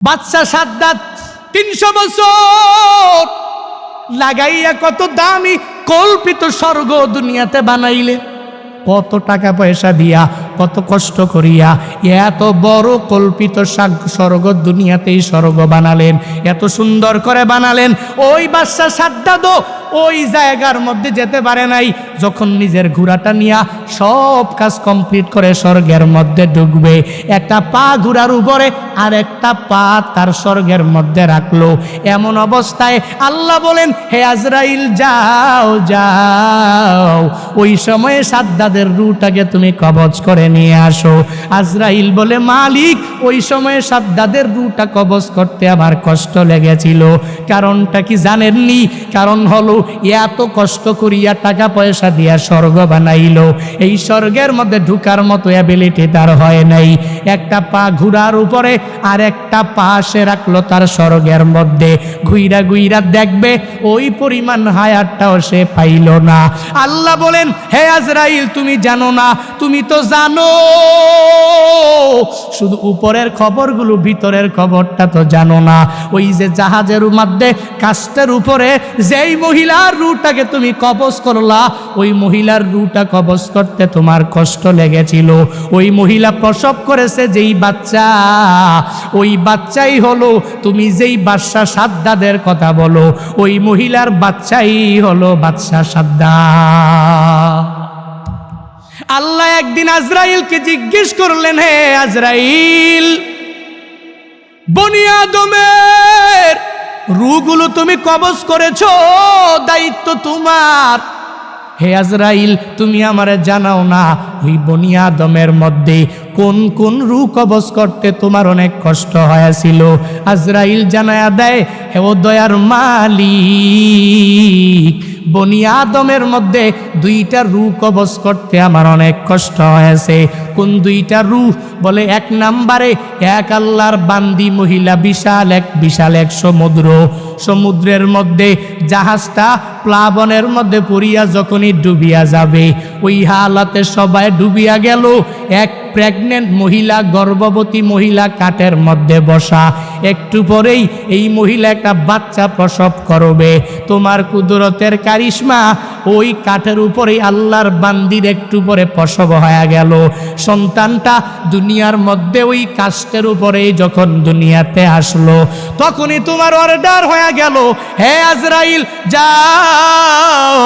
বাদশা সাদ্দাত 300 বছর লাগাইয়া কত দামি কল্পিত স্বর্গ দুনিয়াতে বানাইলেন, কত টাকা পয়সা দিয়া, কত কষ্ট করিয়া এত বড় কল্পিত স্বর্গ দুনিয়াতেই স্বর্গ বানালেন, এত সুন্দর করে বানালেন। ওই বাদশা সাদ্দাতও ওই জায়গার মধ্যে যেতে পারে নাই। যখন নিজের ঘোড়াটা নিয়া সব কাজ কমপ্লিট করে স্বর্গের মধ্যে ঢুকবে, একটা পা ঘোড়ার উপরে আর একটা পা তার স্বর্গের মধ্যে রাখলো। এমন অবস্থায় আল্লাহ বলেন, হে আজরাইল যাও যাও, ওই সময়ে সাদ্দাতের রূহটাকে তুমি কবজ করে নিয়ে আসো। আজরাইল বলে, মালিক ওই সময়ে সাদ্দাতের রূহটা কবজ করতে আমার কষ্ট লেগেছিল। কারণটা কি জানেননি? কারণ হলো এত কষ্ট করিয়া টাকা পয়সা দিয়া স্বর্গ বানাইলো, এই স্বর্গের মধ্যে ঢুকার মতো অ্যাবিলিটি তার হয় নাই। একটা পা ঘোড়ার উপরে আর একটা পা সে রাখলো তার স্বর্গের মধ্যে, ঘুইরা ঘুইরা দেখবে ওই পরিমাণ হায়াতটাও সে পাইল না। আল্লাহ বলেন, হে আজরাইল তুমি জানো না? তুমি তো জানো, শুধু উপরের খবরগুলো, ভিতরের খবরটা তো জানো না। ওই যে জাহাজের মধ্যে কাস্টের উপরে যেই মহিলার রূহটাকে তুমি কবজ করলা, ওই মহিলার রূহটা কবজ করতে তোমার কষ্ট লেগেছিল। ওই মহিলা প্রসব করেছে যেই বাচ্চা, ওই বাচ্চাই হলো তুমি যেই বাদশা সাদ্দাতের কথা বলো, ওই মহিলার বাচ্চাই হলো বাদশা সাদ্দাত। আল্লাহ একদিন আজরাইলকে জিজ্ঞেস করলেন, হে আজরাইল, বনি আদমের রূহগুলো তুমি কবজ করেছো, দায়িত্ব তোমার। হে আজরাইল, তুমি আমারে জানাও না ওই বনি আদমের মধ্যে কোন কোন রূহ কবজ করতে তোমার অনেক কষ্ট হয়েছিল? আজরাইল জানায়া দেয়, হে ও দয়ার মালিক, বনি আদমের মধ্যে 2টা রূহ কবজ করতে আমার অনেক কষ্ট হয়েছে। কোন 2টা রূহ? বলে 1 নম্বরে এক আল্লাহর বান্দি মহিলা, বিশাল এক সমুদ্রের মধ্যে জাহাজটা প্লাবনের মধ্যে পড়িয়া যখনই ডুবিয়া যাবে, ওই হালাতে সবাই ডুবিয়া গেল। এক প্রেগনেন্ট মহিলা, গর্ভবতী মহিলা কাঠের মধ্যে বসা, একটু পরেই এই মহিলা একটা বাচ্চা প্রসব করবে। তোমার কুদরতের কারিশমা, ওই কাঠের উপরেই আল্লাহর বান্দির একটু পরে প্রসব হয়ে গেল। সন্তানটা দুনিয়ার মধ্যে ওই কাষ্টের উপরেই যখন দুনিয়াতে আসলো, তখনই তোমার অর্ডার হয়ে গেল, হে আজরাইল যাও,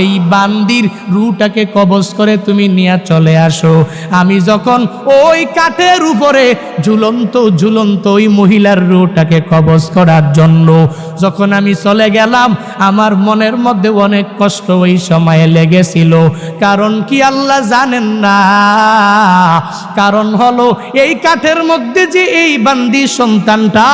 এই বান্দির রূহটাকে কবজ করে তুমি নিয়ে চলে আসো। আমি যখন ওই কাঠের উপরে ঝুলন্ত ওই মহিলার রূহটাকে কবজ করার জন্য যখন আমি চলে গেলাম, আমার মনের মধ্যে অনেক কষ্ট ওই সময়ে লেগেছিল। কারণ কি আল্লাহ জানেন না? কারণ হলো এই কাঠের মধ্যে যে এই বান্দি সন্তানটা,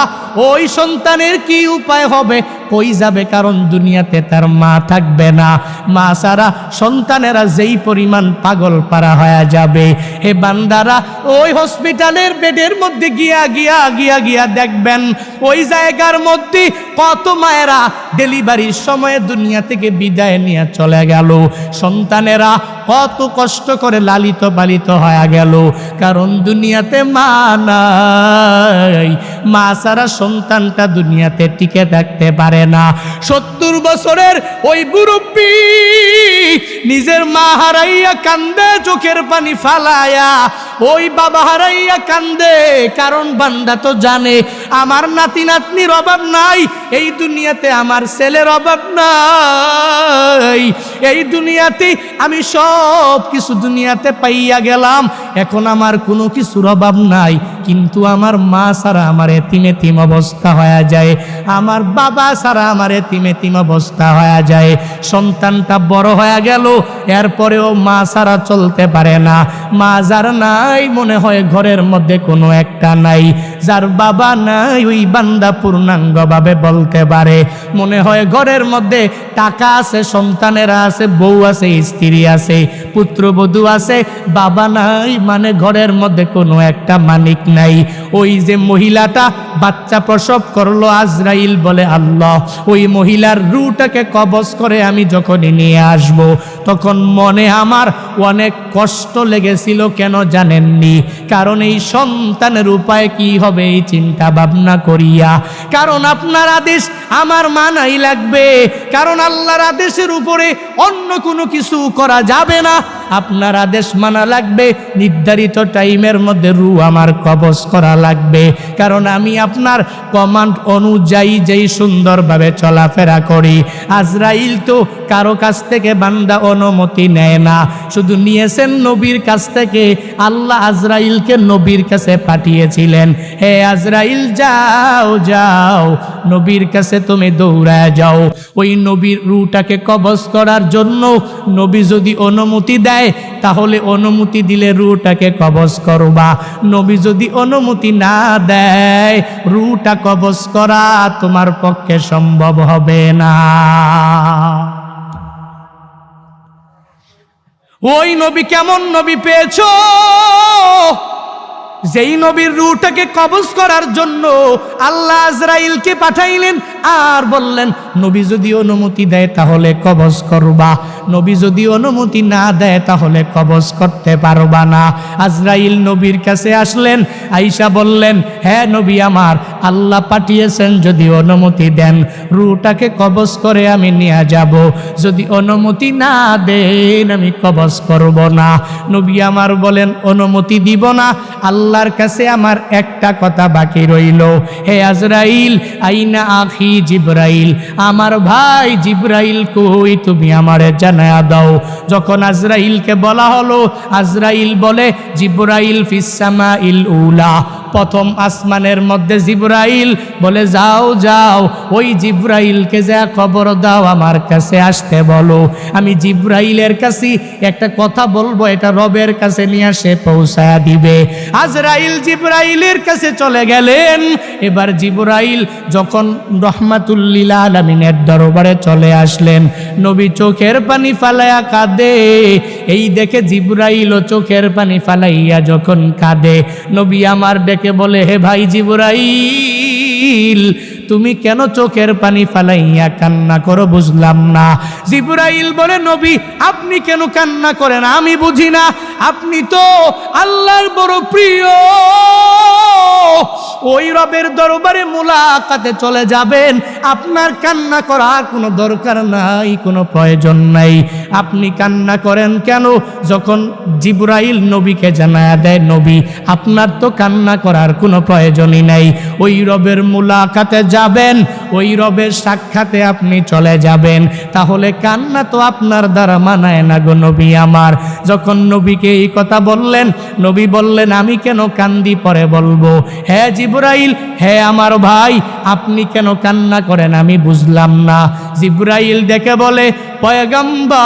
ওই সন্তানের কি উপায় হবে, কই যাবে? কারণ দুনিয়াতে তার মা থাকবে না। মা ছাড়া সন্তানেরা যেই পরিমাণ পাগল পারা হয়ে যাবে, হে বান্দারা ওই হসপিটালের বেডের মধ্যে গিয়া দেখবেন ওই জায়গার মধ্যে কত মায়েরা ডেলিভারির সময় দুনিয়া থেকে বিদায় নিয়ে চলে গেল। সন্তানেরা কত কষ্ট করে লালিত পালিত হয়ে গেল, কারণ দুনিয়াতে মা নাই। মা ছাড়া সন্তানটা দুনিয়াতে টিকে থাকতে পারে না। 70 বছরের ওই মুরব্বী নিজের মা হারাইয়া কান্দে, চোখের পানি ফালায়া ওই বাবা হারাইয়া কান্দে। কারণ বান্দা তো জানে আমার নাতি নাতনির অভাব নাই, এই দুনিয়াতে আমার ছেলের অভাব নাই, এই দুনিয়াতে আমি সব কিছু দুনিয়াতে পাইয়া গেলাম, এখন আমার কোনো কিছুর অভাব নাই। কিন্তু আমার মা ছাড়া আমার এতিম অবস্থা হয়ে যায়, আমার বাবা ছাড়া আমার এতিম অবস্থা হয়ে যায়। সন্তানটা বড় হয়ে গেল, এরপরেও মা ছাড়া চলতে পারে না। মা যার নাই, মনে হয় ঘরের মধ্যে কোনো একটা নাই। যার বাবা নাই, ওই বান্দা পূর্ণাঙ্গভাবে বলতে পারে মনে হয় ঘরের মধ্যে টাকা আছে, সন্তানেরা আছে, বউ আছে, স্ত্রী আছে, পুত্রবধূ আছে, বাবা নাই, মানে ঘরের মধ্যে কোনো একটা মালিক নাই। ওই যে মহিলাটা বাচ্চা প্রসব করলো, আজরাইল বলে আল্লাহ ওই মহিলার রূহটাকে কবজ করে আমি যখনই নিয়ে আসব, তখন মনে আমার অনেক কষ্ট লেগেছিল। কেন জানেননি? কারণ এই সন্তানের উপায় কি হবে এই চিন্তা ভাবনা করিয়া। কারণ আপনার আদেশ আমার মানাই লাগবে, কারণ আল্লাহর আদেশের উপরে অন্য কোনো কিছু করা যাবে না। আপনার আদেশ মানা লাগবে, নির্ধারিত টাইমের মধ্যে রূহ আমার কবজ করা লাগবে। কারণ আমি আপনার কমান্ড অনুযায়ী যেই সুন্দরভাবে চলাফেরা করি। আজরাইল তো কারো কাছ থেকে বান্দা অনুমতি নেয় না, শুধু নিয়েছেন নবীর কাছ থেকে। আল্লাহ আজরাইলকে নবীর কাছে পাঠিয়েছিলেন, হে আজরাইল যাও যাও, নবীর কাছে তুমি দৌড়ায় যাও। ওই নবীর রূহটাকে কবজ করার জন্য নবী যদি অনুমতি দেয়, তাহলে অনুমতি দিলে রূহটাকে কবজ করবা। নবী যদি অনুমতি না দেয়, রূহটা কবজ করা তোমার পক্ষে সম্ভব হবে না। ওই নবী কেমন নবী পেয়েছো? যেই নবীর রূহটাকে কবজ করার জন্য আল্লাহ আজরাইলকে পাঠাইলেন আর বললেন নবী যদি অনুমতি দেয় তাহলে কবজ করবা, নবী যদি অনুমতি না দেয় তাহলে কবজ করতে পারবা না। আজরাইল নবীর কাছে আসলেন, আয়েশা বললেন, হ্যাঁ নবী আমার, আল্লাহ পাঠিয়েছেন, যদি অনুমতি দেন রূহটাকে কবজ করে আমি নিয়ে যাব, যদি অনুমতি না দেন আমি কবজ করব না। নবী আমার বলেন, অনুমতি দিব না, আল্লাহর কাছে আমার একটা কথা বাকি রইল, হে আজরাইল আইনা আখি জিবরাইল, আমার ভাই জিবরাইল কই, তুমি আমারে জানায়া দাও। যখন আজরাইলকে বলা হলো, আজরাইল বলে জিবরাইল ফিস সামাইল উলা, প্রথম আসমানের মধ্যে জিবরাইল বলে যাও যাও, ওই জিবরাইলকে যা খবর দাও আমার কাছে আসতে বলো। আমি জিবরাইলের কাছে একটা কথা বলবো, এটা রবের কাছে নিয়ে সে পৌঁছায়া দিবে। আজরাইল জিবরাইলের কাছে চলে গেলেন। এবার জিবরাইল যখন রহমাতুল্লিল আলামিনের দরবারে চলে আসলেন, নবী চোখের পানি ফালাইয়া কাঁদে। এই দেখে জিবরাইলও চোখের পানি ফালাইয়া যখন কাঁদে, নবী আমার ডেকে বলে, হে ভাই জিবরাইল, তুমি কেন চোখের পানি ফালাইয়া কান্না করো বুঝলাম না। জিবরাইল বলে, নবী আপনি কেন কান্না করেন আমি বুঝি না, আপনি তো আল্লাহর বড় প্রিয়, ওই রবের দরবারে মুলাকাতে চলে যাবেন, আপনার কান্না করার কোনো দরকার নাই, কোনো প্রয়োজন নাই। আপনি কান্না করেন কেন? যখন জিবরাইল নবীকে জানায়া দেয়, নবী আপনার তো কান্না করার কোনো প্রয়োজনই নাই, ওই রবের মুলাকাতে যাবেন, ওই রবের সাক্ষাতে আপনি চলে যাবেন, তাহলে কান্না তো আপনার দ্বারা মানায় না গো নবী আমার। যখন নবীকে এই কথা বললেন, নবী বললেন, আমি কেন কান্দি পরে বলবো। হ্যাঁ জিবরাইল, হ্যাঁ আমার ভাই, আপনি কেন কান্না করেন আমি বুঝলাম না। জিবরাইল দেখে বলে, পয়গম্বর,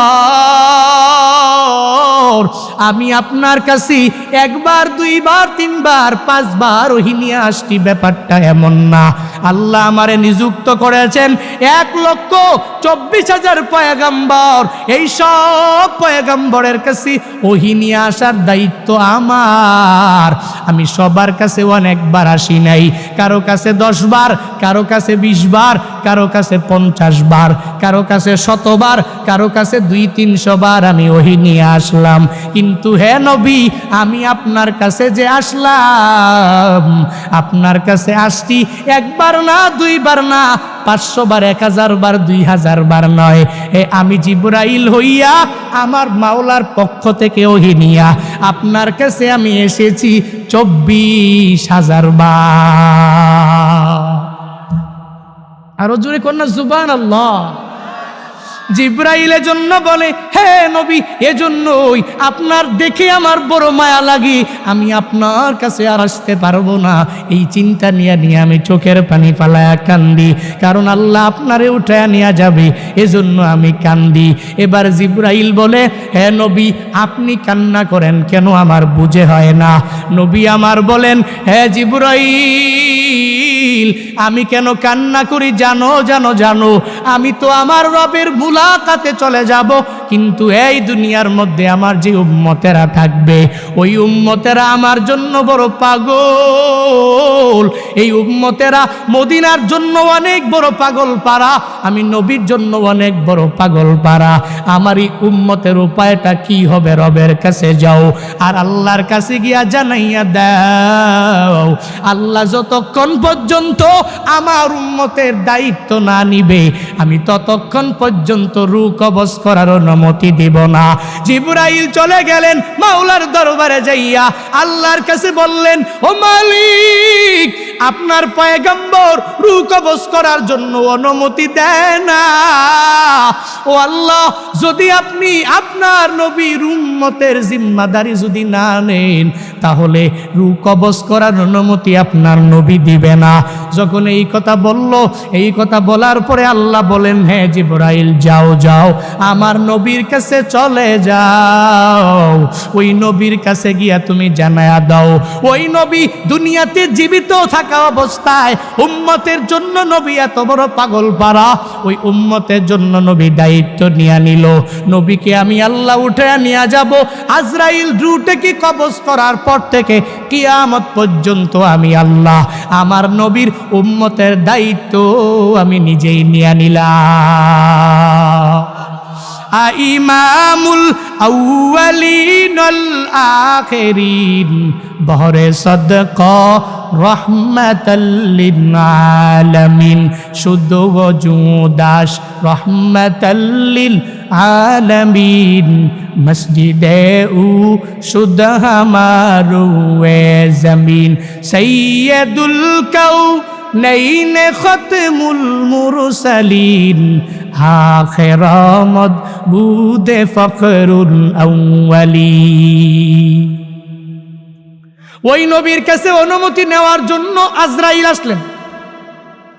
আমি আপনার কাছে একবার, দুইবার, তিনবার, পাঁচবার ওহী নিয়ে আসছি, ব্যাপারটা এমন না। আল্লাহ আমারে নিযুক্ত করেছেন 1,24,000 পয়গম্বর, এই সব পয়গম্বরের কাছে ওহী নিয়ে আসার দায়িত্ব আমার। আমি সবার কাছে অনেকবার আসি নাই, কারো কাছে 10 বার, কারো কাছে 20 বার, কারো কাছে 50 বার, কারো কাছে 100 বার, কারো কাছে 200-300 বার আমি ওহী নিয়ে আসলাম। কিন্তু হে নবী, আমি আপনার কাছে যে আসলাম, আপনার কাছে আসছি একবার না, দুইবার না, 500 বার, 1000 বার, 2000 বার নয়। আমি জিবরাইল হইয়া আমার মাওলার পক্ষ থেকে ওহী নিয়া আপনার কাছে আমি এসেছি 24,000 বার। আরো জোরে কন্যা সুবহানাল্লাহ। জিবরাইলের জন্য বলে, হে নবী, এজন্যই আপনার দেখে আমার বড় মায়া লাগে, আমি আপনার কাছে আর আসতে পারবো না, এই চিন্তা নিয়ে আমি চোখের পানি ফালায়া কান্দি, কারণ আল্লাহ আপনারে উঠায়া নিয়ে যাবে, এজন্য আমি কান্দি। এবার জিবরাইল বলে, হে নবী আপনি কান্না করেন কেন আমার বুঝে হয় না। নবী আমার বলেন, হে জিবরাইল, আমি কেন কান্না করি জানো জানো জানো? আমি তো আমার রবের মুলাকাতে চলে যাব, কিন্তু এই দুনিয়ার মধ্যে আমার যে উম্মতেরা থাকবে ওই উম্মতেরা আমার জন্য বড় পাগল। এই উম্মতেরা মদিনার জন্য অনেক বড় পাগল পারা, আমি নবীর জন্য অনেক বড় পাগল পারা। আমার এই উম্মতের উপায়টা কি হবে? রবের কাছে যাও আর আল্লাহর কাছে গিয়া জানাইয়া দাও। আল্লাহ যতক্ষণ পর্যন্ত আমার উম্মতের দায়িত্ব না নিবে আমি ততক্ষণ পর্যন্ত রূহ কবজ করার অনুমতি দিব না। জিবরাইল চলে গেলেন মাওলার দরবারে যাইয়া আল্লাহর কাছে বললেন, ও মালিক, আপনার পয়গম্বর রূহ কবজ করার জন্য অনুমতি দেয় না। ও আল্লাহ, যদি আপনি আপনার নবীর উম্মতের জিম্মাদারি যদি না নেন তাহলে রূহ কবজ করার অনুমতি আপনার নবী দিবে না। যখন এই কথা বলল, এই কথা বলার পরে আল্লাহ বলেন, হ্যাঁ জিবরাইল, যাও যাও, আমার নবীর কাছে চলে যাও। ওই নবীর কাছে গিয়া তুমি জানায়া দাও, ওই নবী দুনিয়াতে জীবিত থাকা অবস্থায় উম্মতের জন্য নবী এত বড় পাগল পারা, ওই উম্মতের জন্য নবী দায়িত্ব নিয়ে নিল। নবীকে আমি আল্লাহ উঠে নিয়ে যাব। আজরাইল রূহটাকে কবজ করার পর থেকে কিয়ামত পর্যন্ত আমি আল্লাহ আমার নবীর উম্মতের দায়িত্ব আমি নিজেই নিয়ে নিলাম। ইমামুল আউয়ালিন ওয়াল আখিরিন বহরে সদকা রহমাতাল লিল আলামিন, শুদ্ধ ওজুদাস রহমাতাল লিল আলামিন, মসজিদে উ শুদ্ধ হামারু এ জমিন, সৈয়দুল কাউনাইন খতমুল মুরসালিন, আখির মদবুদে ফখরুল আউয়ালিন। ওই নবীর কাছে অনুমতি নেওয়ার জন্য আজরাইল আসলেন।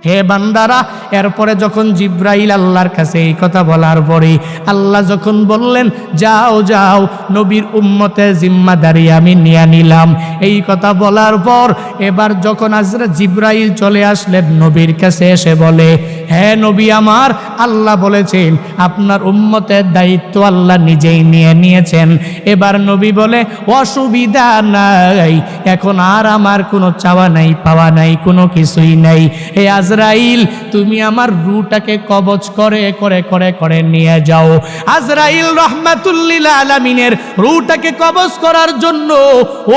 হে বান্দারা, এরপরে যখন জিব্রাইল আল্লাহর কাছে এই কথা বলার পরে আল্লাহ যখন বললেন, যাও যাও, নবীর উম্মতের জিম্মাদারি আমি নিয়ে নিলাম, এই কথা বলার পর এবার যখন জিব্রাইল চলে আসলেন নবীর কাছে, এসে বলে, হ্যাঁ নবী আমার, আল্লাহ বলেছেন আপনার উম্মতের দায়িত্ব আল্লাহ নিজেই নিয়ে নিয়েছেন। এবার নবী বলে, অসুবিধা নাই, এখন আর আমার কোনো চাওয়া নাই, পাওয়া নাই, কোনো কিছুই নাই। হে আজরাইল, তুমি আমার রূহটাকে কবজ করে করে করে করে নিয়ে যাও। আজরাইল রহমাতুল লিল আলামিনের রূহটাকে কবজ করার জন্য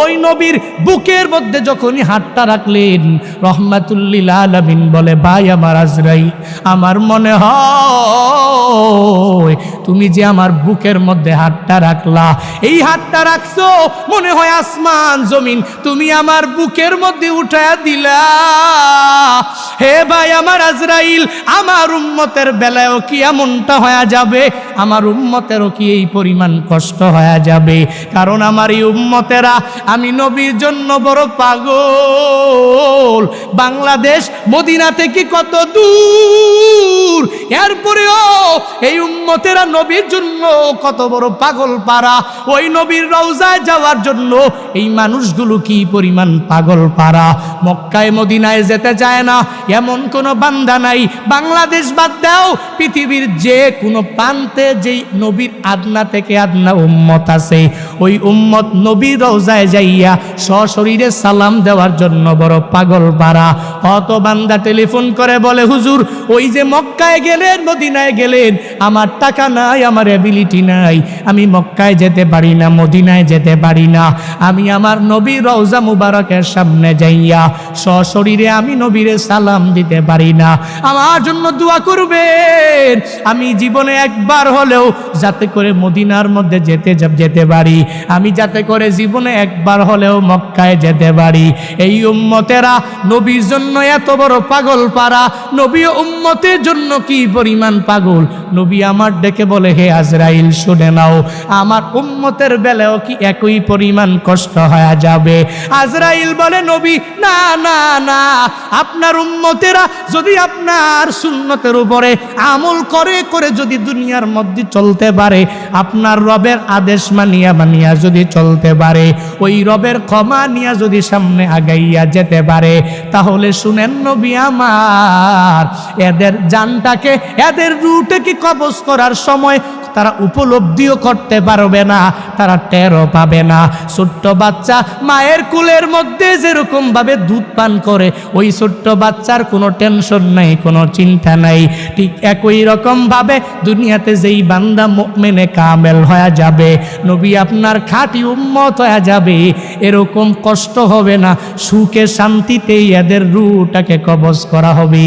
ওই নবীর বুকের মধ্যে যখনই হাতটা রাখলেন, রহমাতুল লিল আলামিন বলে, ভাই আমার আজরাইল, আমার মনে হয় তুমি যে আমার বুকের মধ্যে হাতটা রাখলা, এই হাতটা রাখছো মনে হয় আসমান জমিন তুমি আমার বুকের মধ্যে উঠায়া দিলা। হে ভাই আমার আজরাইল, আমার উম্মতের বেলায়ও কি এমনটা হয়ে যাবে? আমার উম্মতেরও কি এই পরিমাণ কষ্ট হয়ে যাবে? কারণ আমার এই উম্মতেরা আমি নবীর জন্য বড় পাগল। বাংলাদেশ মদিনা থেকে কত দূর, এরপরেও এই উম্মতেরা নবীর জন্য কত বড় পাগল পারা। ওই নবীর রওজায় যাওয়ার জন্য এই মানুষগুলো কি পরিমাণ পাগল পারা। মক্কায় মদিনায় যেতে চায় না এমন কোনো বান্দা নাই। বাংলাদেশ বাদ দাও, পৃথিবীর যে কোনো প্রান্তে যেই নবীর আদনা থেকে আদনা উম্মত আছে, ওই উম্মত নবীর রওজায় যাইয়া সশরীরে সালাম দেওয়ার জন্য বড় পাগল পারা। অত বান্দা টেলিফোন করে বলে, হুজুর ওই যে মক্কায় গেলেন, মদিনায় গেলেন, আমার টাকা নাই, আমার অ্যাবিলিটি নাই, আমি মক্কায় যেতে পারি না, মদিনায় যেতে পারি না, আমি আমার নবীর রওজা মুবারকের সামনে যাইয়া সশরীরে আমি নবীরে সালাম দিতে পারি না, আমার জন্য দোয়া করবেন। আমি জীবনে একবার হলেও যাতে করে মদিনার মধ্যে যেতে পারি, আমি যাতে করে জীবনে একবার হলেও মক্কায় যেতে পারি। এই উম্মতেরা নবীর জন্য এত বড় পাগল পারা, নবী উম্মতের জন্য কি পরিমাণ পাগল। নবী আমার ডেকে বলে, হে আজরাইল শুনে নাও, আমার উম্মতের বেলায়ও কি একই পরিমাণ কষ্ট হয়ে যাবে? আজরাইল বলে, নবী না না না, আপনার উম্মতের উম্মতেরা যদি আপনার সুন্নতের উপরে আমল করে করে যদি দুনিয়ার মধ্যে চলতে পারে, আপনার রবের আদেশ মানিয়া যদি চলতে পারে, ওই রবের ক্ষমা নিয়ে যদি সামনে আগাইয়া যেতে পারে, তাহলে শুনেন নবী আমার, এদের জানটাকে, এদের রূহটাকে কবজ করার সময় তারা উপলব্ধিও করতে পারবে না, তারা টেরও পাবে না। ছোট্ট বাচ্চা মায়ের কুলের মধ্যে যেরকম ভাবে দুধ পান করে, ওই ছোট্ট বাচ্চার কোনো টেনশন নাই, কোনো চিন্তা নাই। ঠিক একই রকম ভাবে দুনিয়াতে যেই বান্দা মুমিনে কামেল হয়ে যাবে, নবী আপনার খাঁটি উম্মত হয়ে যাবে, এরকম কষ্ট হবে না, সুখে শান্তিতেই এদের রূহটাকে কবজ করা হবে।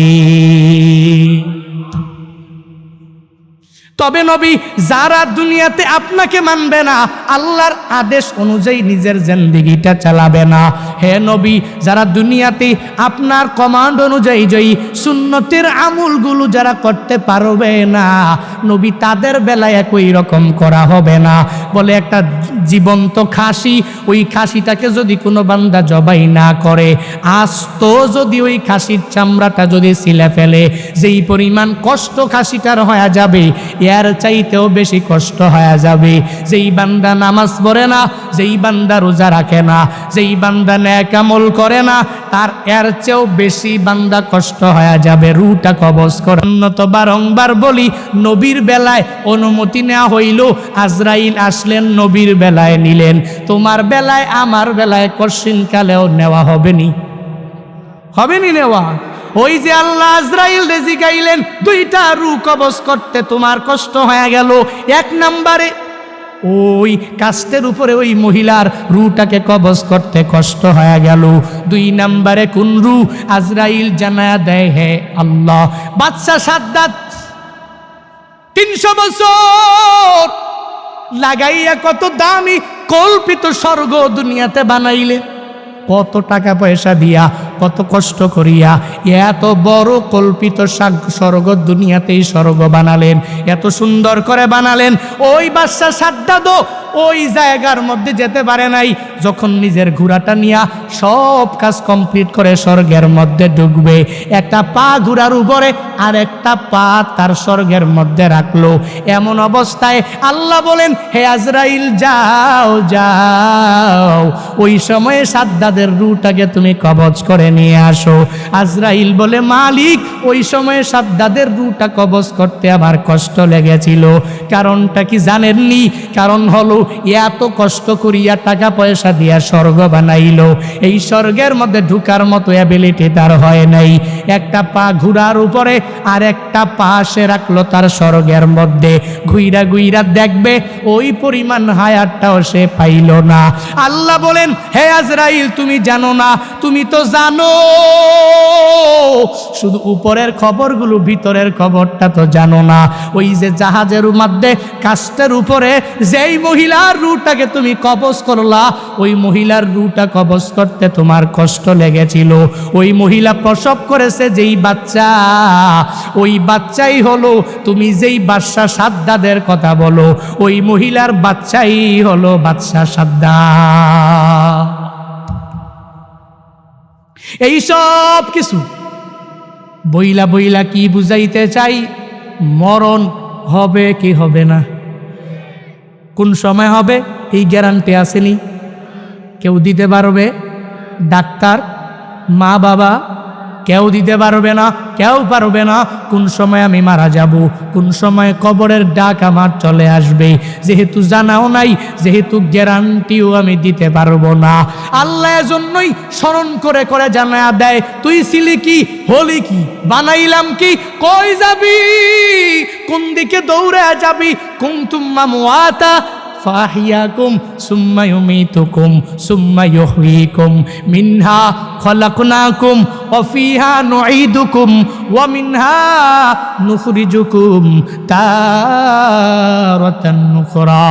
তবে নবী, যারা দুনিয়াতে আপনাকে মানবে না, আল্লাহর আদেশ অনুযায়ী নিজের জিন্দেগিটা চালাবে না, হে নবী, যারা দুনিয়াতে আপনার কমান্ড অনুযায়ী যেই সুন্নতের আমলগুলো যারা করতে পারবে না, নবী তাদের বেলায় একই রকম করা হবে না। বলে একটা জীবন্ত খাসি, ওই খাসিটাকে যদি কোনো বান্দা জবাই না করে, আস্ত যদি ওই খাসির চামড়াটা যদি ছিলে ফেলে, যেই পরিমাণ কষ্ট খাসিটার হয়ে যাবে, এর চাইতেও বেশি কষ্ট হয়ে যাবে। যেই বান্দা নামাজ পড়ে না, যেই বান্দা রোজা রাখে না, যেই বান্দা নেক আমল করে না, তার এর চেয়েও বেশি বান্দা কষ্ট হয়ে যাবে রূহটা কবজ করার। তো বারংবার বলি, নবীর বেলায় অনুমতি নেওয়া হইল, আজরাইল আসলেন, নবীর বেলায় নিলেন, তোমার বেলায় আমার বেলায় কশিনকালেও নেওয়া হবেনি, হবেনি নেওয়া। ওই যে আল্লাহ আজরাইল রেজি গাইলেন, দুইটা রূহ কবজ করতে তোমার কষ্ট হয়ে গেল। এক নম্বরে ওই কাস্টের উপরে ওই মহিলার রূহটাকে কবজ করতে কষ্ট হয়ে গেল। দুই নম্বরে কোন রূহ? আজরাইল জানায়া দেয়, হে আল্লাহ, বাদশা সাদ্দাত 300 বছর লাগাইয়া কত দামি কল্পিত স্বর্গ দুনিয়াতে বানাইলেন, কত টাকা পয়সা দিয়া, কত কষ্ট করিয়া এত বড় কল্পিত স্বর্গ দুনিয়াতেই স্বর্গ বানালেন, এত সুন্দর করে বানালেন। ওই বাদশা সাদ্দাত ওই জায়গার মধ্যে যেতে পারে নাই। যখন নিজের ঘোড়াটা নিয়া সব কাজ কমপ্লিট করে স্বর্গের মধ্যে ঢুকবে, একটা পা ঘোড়ার উপরে আর একটা পা তার স্বর্গের মধ্যে রাখলো। এমন অবস্থায় আল্লাহ বলেন, হে আজরাইল, যাও যাও, ওই সময়ে সাদ্দাদের রূহটাকে তুমি কবজ করে নিয়ে আসো। আজরাইল বলে, মালিক, ওই সময়ে সাদ্দাদের রূহটা কবজ করতে আমার কষ্ট লেগেছিল। কারণটা কি জানেননি? কারণ হলো, এত কষ্ট করিয়া টাকা পয়সা দিয়া স্বর্গ বানাইলো, এই স্বর্গের মধ্যে ঢুকার মতো অ্যাবিলিটি তার হয় নাই। একটা পা ঘোড়ার উপরে আর একটা পা সে রাখলো তার স্বর্গের মধ্যে, ঘুইরা ঘুইরা দেখবে ওই পরিমাণ হায়াতটাও সে পাইল না। আল্লাহ বলেন, হে আজরাইল, তুমি জানো না? তুমি তো জানো, শুধু উপরের খবরগুলো, ভিতরের খবরটা তো জানো না। ওই যে জাহাজের মধ্যে কাস্টের উপরে যেই মহিলার রূহটাকে তুমি কবজ করলা, ওই মহিলার রূহটা কবজ করতে তোমার কষ্ট লেগেছিল। ওই মহিলা প্রসব করেছে যেই বাচ্চা, ওই বাচ্চাই হলো তুমি যেই বাদশা সাদ্দাদের কথা বলো, ওই মহিলার বাচ্চাই হলো বাদশা সাদ্দাত। এই সব কিছু বইলা বইলা কি বুঝাইতে চাই? মরণ হবে কি হবে না, কোন সময় হবে এই গ্যারান্টি আসেনি, কেউ দিতে পারবে? ডাক্তার, মা বাবা, কেউ দিতে পারবে না, কেউ পারবে না। কোন সময় আমি মারা যাব, কোন সময় কবরের ডাক আমার চলে আসবে, যেহেতু জানাও নাই, যেহেতু গ্যারান্টিও আমি দিতে পারবো না। আল্লাহ এজন্যই স্মরণ করে করে জানায়া দেয়, তুই ছিলি কি, হলি কি, বানাইলাম কি, কই যাবি, কোন দিকে দৌড়ে যাবি। কুনতুম আমওয়াতা ফাহিয়াকুম সুম্মা ইউমিতুকুম সুম্মা ইউহয়িকুম মিনহা খলাকনাকুম ওয়া ফিহা নুঈদুকুম ওয়া মিনহা নুখরিজুকুম তারাতান নুখরা।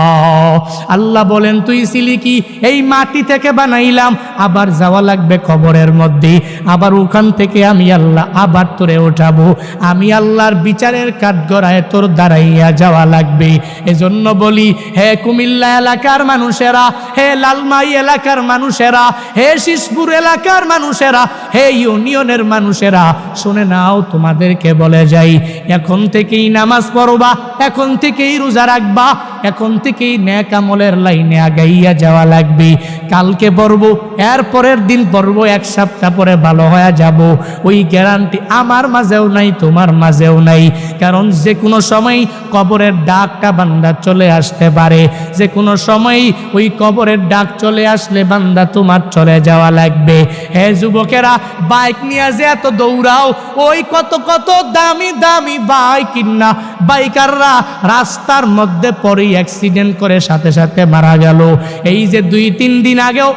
আল্লাহ বলেন, তুই ছিলি কি, এই মাটি থেকে বানাইলাম, আবার যাওয়া লাগবে কবরের মধ্যে, আবার ওখান থেকে আমি আল্লাহ আবার তোরে ওঠাবো, আমি আল্লাহর বিচারের কাঠগড়ায় তোর দাঁড়াইয়া যাওয়া লাগবে। এজন্য বলি, হে কুমিল্লা এলাকার মানুষেরা, হে লালমাই এলাকার মানুষেরা, হে শিশপুর এলাকার মানুষেরা, হে ইউনিয়নের মানুষেরা শুনে নাও, তোমাদেরকে বলে যাই, এখন থেকেই নামাজ পড়বা, এখন থেকেই রোজা রাখবা, এখন থেকেই নেক আমলের লাইনে আগাইয়া যাওয়া লাগবে। কালকে পড়বো, এর পরের দিন পড়বো, এক সপ্তাহ পরে ভালো হয়ে যাব, ওই গ্যারান্টি আমার মাঝেও নাই, তোমার মাঝেও নাই। কারণ যে কোনো সময় কবরের ডাকটা বান্দা চলে আসতে পারে, যে কোনো সময় ওই কবরের ডাক চলে আসলে বান্দা তোমার চলে যাওয়া লাগবে। হে যুবকেরা, বাইক নিয়ে যে এত দৌড়াও, ওই কত কত দামি দামি বাইক কিনা বাইকাররা রাস্তার মধ্যে পড়ে অ্যাক্সিডেন্ট করে সাথে সাথে মারা গেল। এই যে 2-3 দিন আগেও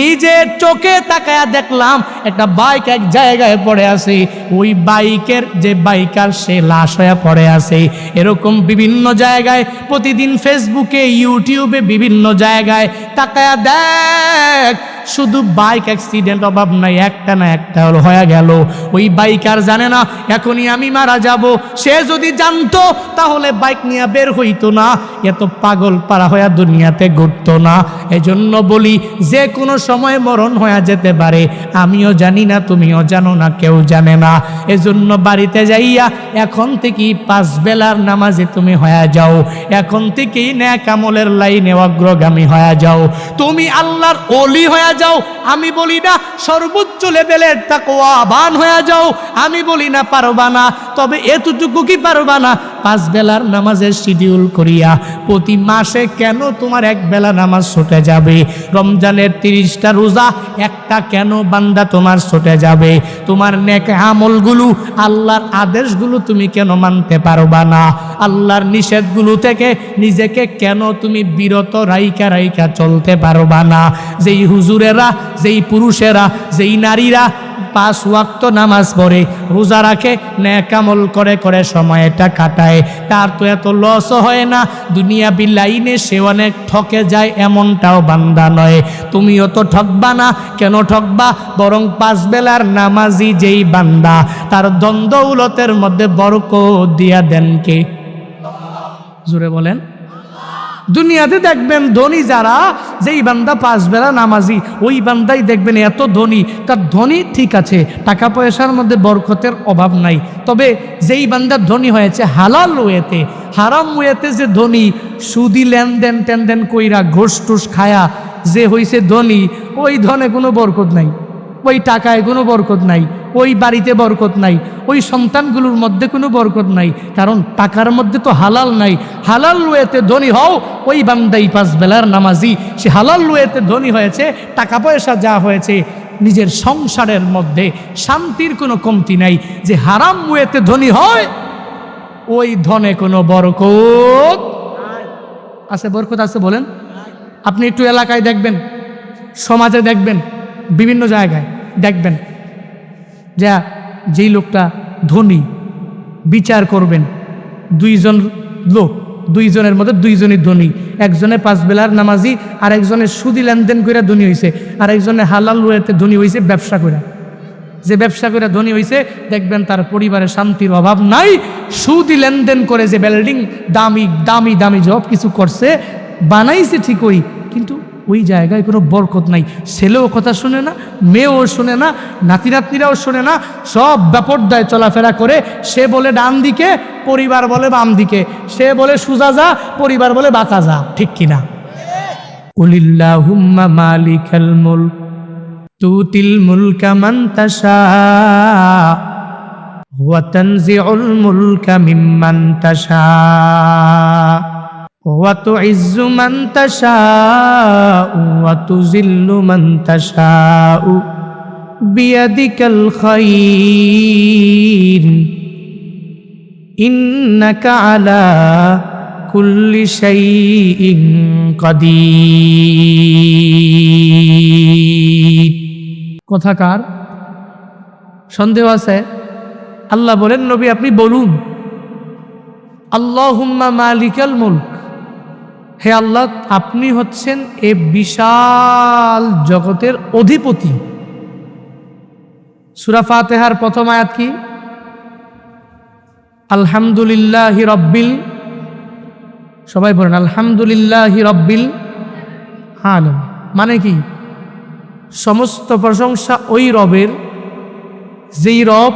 নিজের চোখে তাকায়া দেখলাম একটা বাইক এক জায়গায় পড়ে আছে, ওই বাইকের যে বাইকার সে লাশ হয়ে পড়ে আছে। এরকম বিভিন্ন জায়গায় প্রতিদিন ফেসবুকে ইউটিউবে বিভিন্ন জায়গায় তাকায়া দেখ, শুধু বাইক অ্যাক্সিডেন্ট, অভাব নাই, একটা না একটা হলো হয়ে গেল। ওই বাইকার জানে না এখনই আমি মারা যাব, সে যদি জানতো তাহলে বাইক নিয়ে বের হইতো না, এত পাগল পারা হয়ে দুনিয়াতে ঘুরতো না। এজন্য বলি, যে কোনো সময় মরণ হয়ে যেতে পারে, আমিও জানি না, তুমিও জানো না, কেউ জানে না। এজন্য বাড়িতে যাইয়া এখন থেকেই 5 বেলার নামাজে তুমি হয়ে যাও, এখন থেকেই নেক আমলের লাইনে অগ্রগামী হয়ে যাও, তুমি আল্লাহর ওলি হয়ে যাও। আমি বলি না সর্বোচ্চ লেভেলের তাকওয়াবান হয়ে যাও, আমি বলি না পারবা না, তবে এতটুকু কি পারবা না, 5 বেলার নামাজের শিডিউল করিয়া প্রতি মাসে কেন তোমার 1 বেলা নামাজ ছুটে যাবে? রমজানের 30টা রোজা একটা কেন বান্দা তোমার ছুটে যাবে? তোমার নেক আমলগুলো, আল্লাহর আদেশগুলো তুমি কেন মানতে পারবা না? আল্লাহর নিষেধগুলো থেকে নিজেকে কেন তুমি বিরত রাইকা চলতে পারবা না? যেই হুজুরেরা, যেই পুরুষেরা, যেই নারীরা 5 ওয়াক্ত নামাজ পড়ে, রোজা রাখে, নেক আমল করে করে সময়টা কাটায়, তার তো এত লস হয় না, দুনিয়া বিলাইনে সে অনেক ঠকে যায় এমনটাও বান্দা নয়। তুমিও তো ঠকবা না, কেন ঠকবা? বরং 5 বেলার নামাজি যেই বান্দা, তার দ্বন্দ্বউলতের মধ্যে বরকত দিয়া দেন কে? জোরে বলেন। দুনিয়াতে দেখবেন ধনী যারা, যেই বান্দা 5 বেলা নামাজি, ওই বান্দাই দেখবেন এত ধনী। তার ধনী ঠিক আছে, টাকা পয়সার মধ্যে বরকতের অভাব নাই, তবে যেই বান্দা ধনী হয়েছে হালাল ওয়েতে, হারাম ওয়েতে যে ধনী, সুদি লেনদেন টেনদেন কইরা ঘোষ টুস খায়া যে হইছে ধনী, ওই ধনে কোনো বরকত নাই, ওই টাকায় কোনো বরকত নাই, ওই বাড়িতে বরকত নাই, ওই সন্তানগুলোর মধ্যে কোনো বরকত নাই, কারণ টাকার মধ্যে তো হালাল নাই। হালাল ওয়েতে ধনী হও, ওই বান্দাই 5 বেলার নামাজি, সে হালাল ওয়েতে ধনী হয়েছে, টাকা পয়সা যা হয়েছে, নিজের সংসারের মধ্যে শান্তির কোনো কমতি নাই। যে হারাম ওয়েতে ধনী হয়, ওই ধনে কোনো বরকত আছে? বরকত আছে বলেন? আপনি একটু এলাকায় দেখবেন, সমাজে দেখবেন, বিভিন্ন জায়গায় দেখবেন, যা যেই লোকটা ধনী, বিচার করবেন 2 জন লোক, 2 জনের মধ্যে 2 জনই ধনী, একজনে 5 বেলার নামাজি, আর একজনে সুদি লেনদেন করে ধনী হয়েছে, আর একজনে হালাল ওয়েতে ধনী হয়েছে ব্যবসা করে। যে ব্যবসা করে ধনী হয়েছে দেখবেন তার পরিবারে শান্তির অভাব নাই। সুদি লেনদেন করে যে বিল্ডিং দামি দামি দামি সব কিছু করছে, বানাইছে ঠিকই, কিন্তু ওই জায়গায় কোনো বরকত নাই। ছেলেও কথা শুনে না, মেয়েও শুনে না, নাতি নাতনিরাও শুনে না, সব বেপরদায় চলাফেরা করে। সে বলে ডান দিকে, পরিবার বলে বাম দিকে, সে বলে সুজা যা, পরিবার বলে বাঁকা যা। ঠিক কিনা? কুলিল্লাহুম্মা মালিকাল মুলক তুতিল মুলকা মান তাশা ওয়া তানজিউল মুলকা মিম্মান তাশা ওয়া তুইজ্জু মান তাশাউ ওয়া তুযিল্লু মান তাশাউ বিয়াদিকাল খায়র ইন্নাকা আলা কুল্লি শাইইন কাদির। কথাকার সন্দেহ আছে? আল্লাহ বলেন, নবী আপনি বলুন, আল্লাহুম্মা মালিকাল মুলক, হে আল্লাহ আপনি হচ্ছেন এ বিশাল জগতের অধিপতি। সূরা ফাতিহার প্রথম আয়াত কি? আলহামদুলিল্লাহি রাব্বিল, সবাই বলেন আলহামদুলিল্লাহি রাব্বিল আলামিন। মানে কি? সমস্ত প্রশংসা ওই রবের যেই রব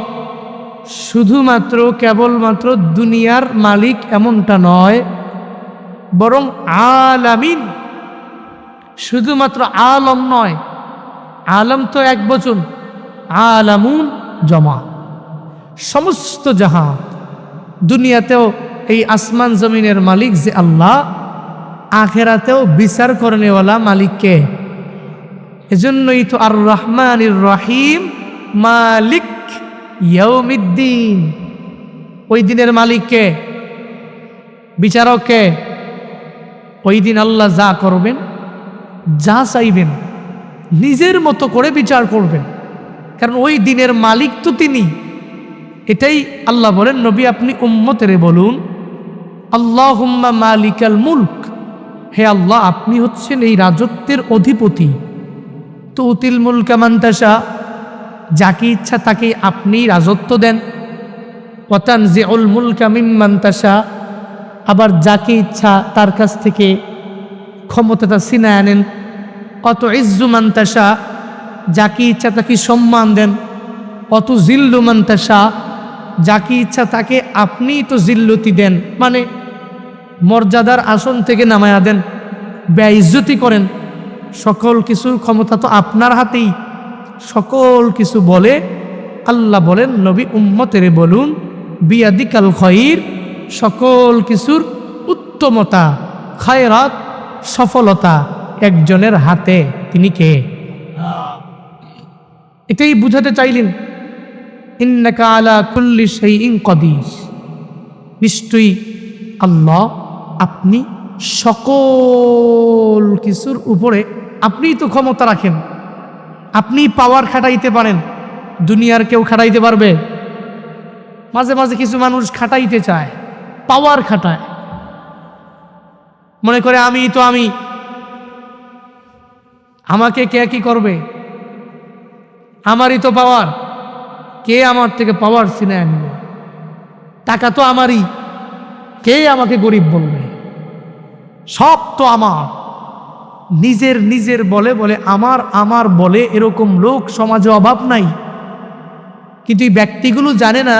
শুধুমাত্র কেবলমাত্র দুনিয়ার মালিক এমনটা নয়, বরং আলামিন, শুধুমাত্র আলম নয়, আলম তো এক বচন, আলামুন জমা, সমস্ত জাহান, দুনিয়াতেও এই আসমান জমিনের মালিক যে আল্লাহ, আখেরাতেও বিচার করনেওয়ালা মালিককে। এজন্যই তো আর রহমানির রহিম, মালিক ইয়াউমিদ্দিন, ওই দিনের মালিককে, বিচারককে। ওই দিন আল্লাহ যা করবেন, যা চাইবেন, নিজের মতো করে বিচার করবেন, কারণ ওই দিনের মালিক তো তিনি। এটাই আল্লাহ বলেন, নবী আপনি উম্মতেরে বলুন, আল্লাহুম্মা মালিকাল মুলক, হে আল্লাহ আপনি হচ্ছেন এই রাজত্বের অধিপতি। তুতিল মুলকা মান তাশা, যাকে ইচ্ছা তাকে আপনি রাজত্ব দেন। ওয়া তানজিউল মুলকা মিম্মান তাশা, আবার যাকে ইচ্ছা তার কাছ থেকে ক্ষমতাটা ছিনায় আনেন। অত ইজ্জু মান তাশা, যাকে ইচ্ছা তাকে সম্মান দেন। অত জিল্লু মান তাশা, যাকে ইচ্ছা তাকে আপনিই তো জিল্লতি দেন, মানে মর্যাদার আসন থেকে নামায়া দেন, বেইজ্জতি করেন। সকল কিছুর ক্ষমতা তো আপনার হাতেই, সকল কিছু বলে আল্লাহ বলেন, নবী উম্মতেরে বলুন, বিয়াদিকাল খায়র, সকল কিছুর উত্তমতা, খায়রাত, সফলতা একজনের হাতে। তিনি কে? এটাই বুঝাতে চাইলেন, ইন্নাকা আলা কুল্লি শাইইন কাদির, নিশ্চয়ই আল্লাহ আপনি সকল কিছুর উপরে, আপনিই তো ক্ষমতা রাখেন, আপনি পাওয়ার খাটাইতে পারেন। দুনিয়ার কেউ খাটাইতে পারবে? মাঝে মাঝে কিছু মানুষ খাটাইতে চায়, পাওয়ার খাটায়, মনে করে আমি তো আমি, আমাকে কে কি করবে, আমারই তো পাওয়ার, কে আমার থেকে পাওয়ার ছিনায় নিবে, টাকা তো আমারই, কে আমাকে গরিব বলবে, সব তো আমার। নিজের নিজের বলে বলে আমার আমার বলে এরকম লোক সমাজে অভাব নাই। কিন্তু এই ব্যক্তিগুলো জানে না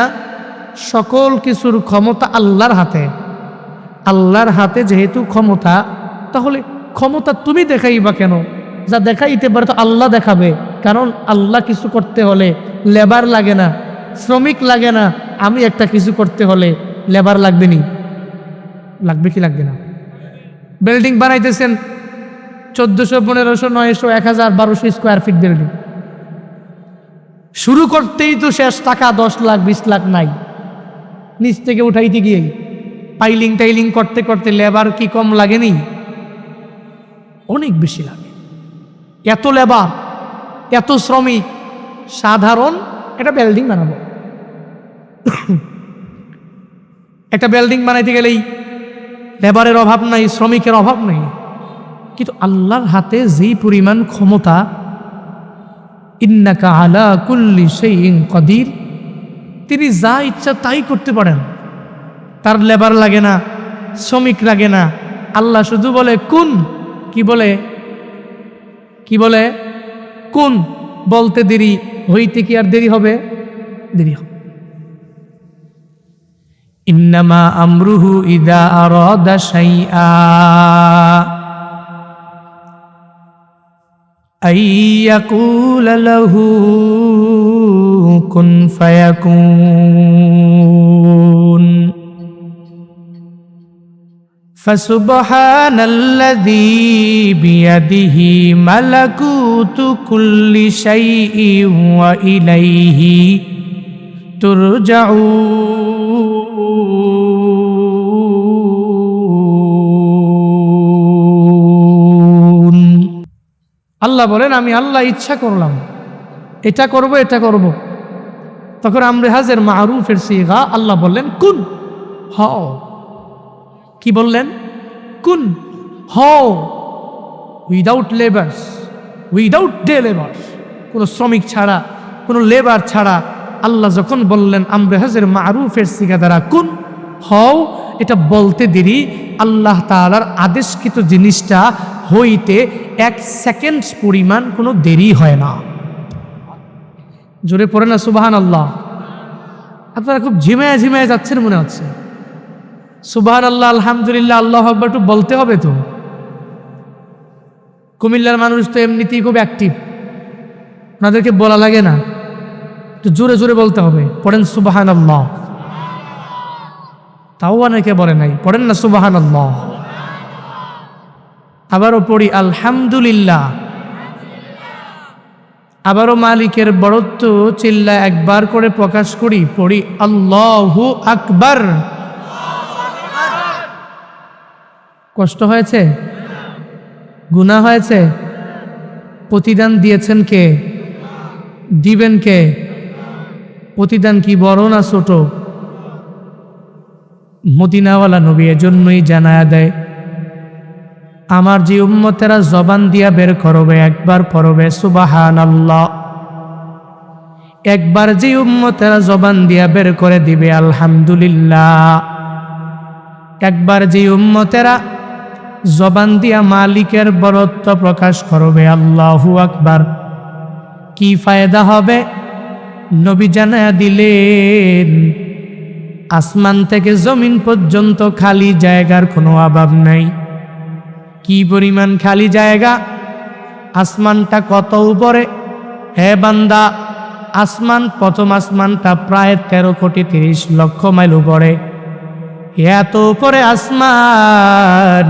সকল কিছুর ক্ষমতা আল্লাহর হাতে। আল্লাহর হাতে যেহেতু ক্ষমতা, তাহলে ক্ষমতা তুমি দেখাইবা কেন? যা দেখাইতে পারে তো আল্লাহ দেখাবে, কারণ আল্লাহ কিছু করতে হলে লেবার লাগে না, শ্রমিক লাগে না। আমি একটা কিছু করতে হলে লেবার লাগবে নি? লাগবে কি লাগবে না? বিল্ডিং বানাইতেছেন 1400, 1500, 900, 1000, 1200 স্কোয়ার ফিট বিল্ডিং, শুরু করতেই তো শেষ টাকা 10 লাখ 20 লাখ নাই, নিচ থেকে উঠাইতে গিয়ে পাইলিং টাইলিং করতে করতে লেবার কি কম লাগেনি? অনেক বেশি লাগে। এত লেবার, এত শ্রমিক, সাধারণ একটা বিল্ডিং বানাবো, একটা বিল্ডিং বানাইতে গেলেই লেবারের অভাব নাই, শ্রমিকের অভাব নাই। কিন্তু আল্লাহর হাতে যেই পরিমাণ ক্ষমতা, ইন্নাকা আলা কুল্লি শাইইন কাদির, তিনি যা ইচ্ছা তাই করতে পারেন। তার লেবার লাগে না, শ্রমিক লাগে না। আল্লাহ শুধু বলে কুন, কি বলে? কি বলে? কুন বলতে দেরি, হইতে কি আর দেরি হবে? দেরি হবে। ইন্নামা আমরুহু ইযা আরাদা শাইআ আইয়াকুলা লাহু কুন ফায়াকুন। ফাসুবহানাল্লাযী বিয়াদিহি মালাকুতু কুল্লি শাইইন ওয়া ইলাইহি তুরজাউন। আল্লাহ বলেন, আমি আল্লাহ ইচ্ছা করলাম, এটা করব এটা করব। তখন আমরে হাজের মারুফের সিগা আল্লাহ বললেন কুন, হও। কি বললেন? কুন, হও। Without labours, without day labours, কোনো শ্রমিক ছাড়া, কোনো লেবার ছাড়া আল্লাহ যখন বললেন আমরে হাজের মারুফের সিগা দ্বারা কুন, হও, এটা বলতে দেরি আল্লাহ তাআলার আদেশকৃত জিনিসটা হইতে 1 সেকেন্ড পরিমাণ কোনো দেরি হয় না। জোরে পড়ে না সুবহানাল্লাহ। আপনারা খুব ঝিমায় ঝিমায় যাচ্ছেন মনে হচ্ছে। সুবহানাল্লাহ, আলহামদুলিল্লাহ, আল্লাহু আকবার একটু বলতে হবে তো। কুমিল্লার মানুষ তো এমনিতেই খুব অ্যাক্টিভ, ওনাদেরকে বলা লাগে না, একটু জোরে জোরে বলতে হবে। পড়েন সুবহানাল্লাহ। তাও অনেকে বলে নাই, পড়েন না সুবহানাল্লাহ। আবারও পড়ি আলহামদুলিল্লাহ। আবারও মালিকের বড়ত্ব চিল্লা একবার করে প্রকাশ করি, পড়ি আল্লাহু আকবার। কষ্ট হয়েছে? গুনাহ হয়েছে? প্রতিদান দিয়েছেন কে? দিবেন কে? প্রতিদান কি বড় না ছোট? মদিনাওয়ালা নবী এজন্যই জানায়া দেয়, আমার যে উম্মতেরা জবান দিয়া বের করবে, একবার পড়বে সুবহানাল্লাহ। একবার যে উম্মতেরা জবান দিয়া বের করে দিবে আলহামদুলিল্লাহ। একবার যে উম্মতেরা জবান দিয়া মালিকের বরত্ব প্রকাশ করবে আল্লাহু আকবার, কি ফায়দা হবে? নবী জানায়া দিলেন, আসমান থেকে জমিন পর্যন্ত খালি জায়গার কোনো অভাব নাই। কি পরিমাণ খালি জায়গা! আসমানটা কত উপরে? হে বান্দা, আসমান, প্রথম আসমানটা প্রায় 13,30,00,000 মাইল উপরে। এত উপরে আসমান,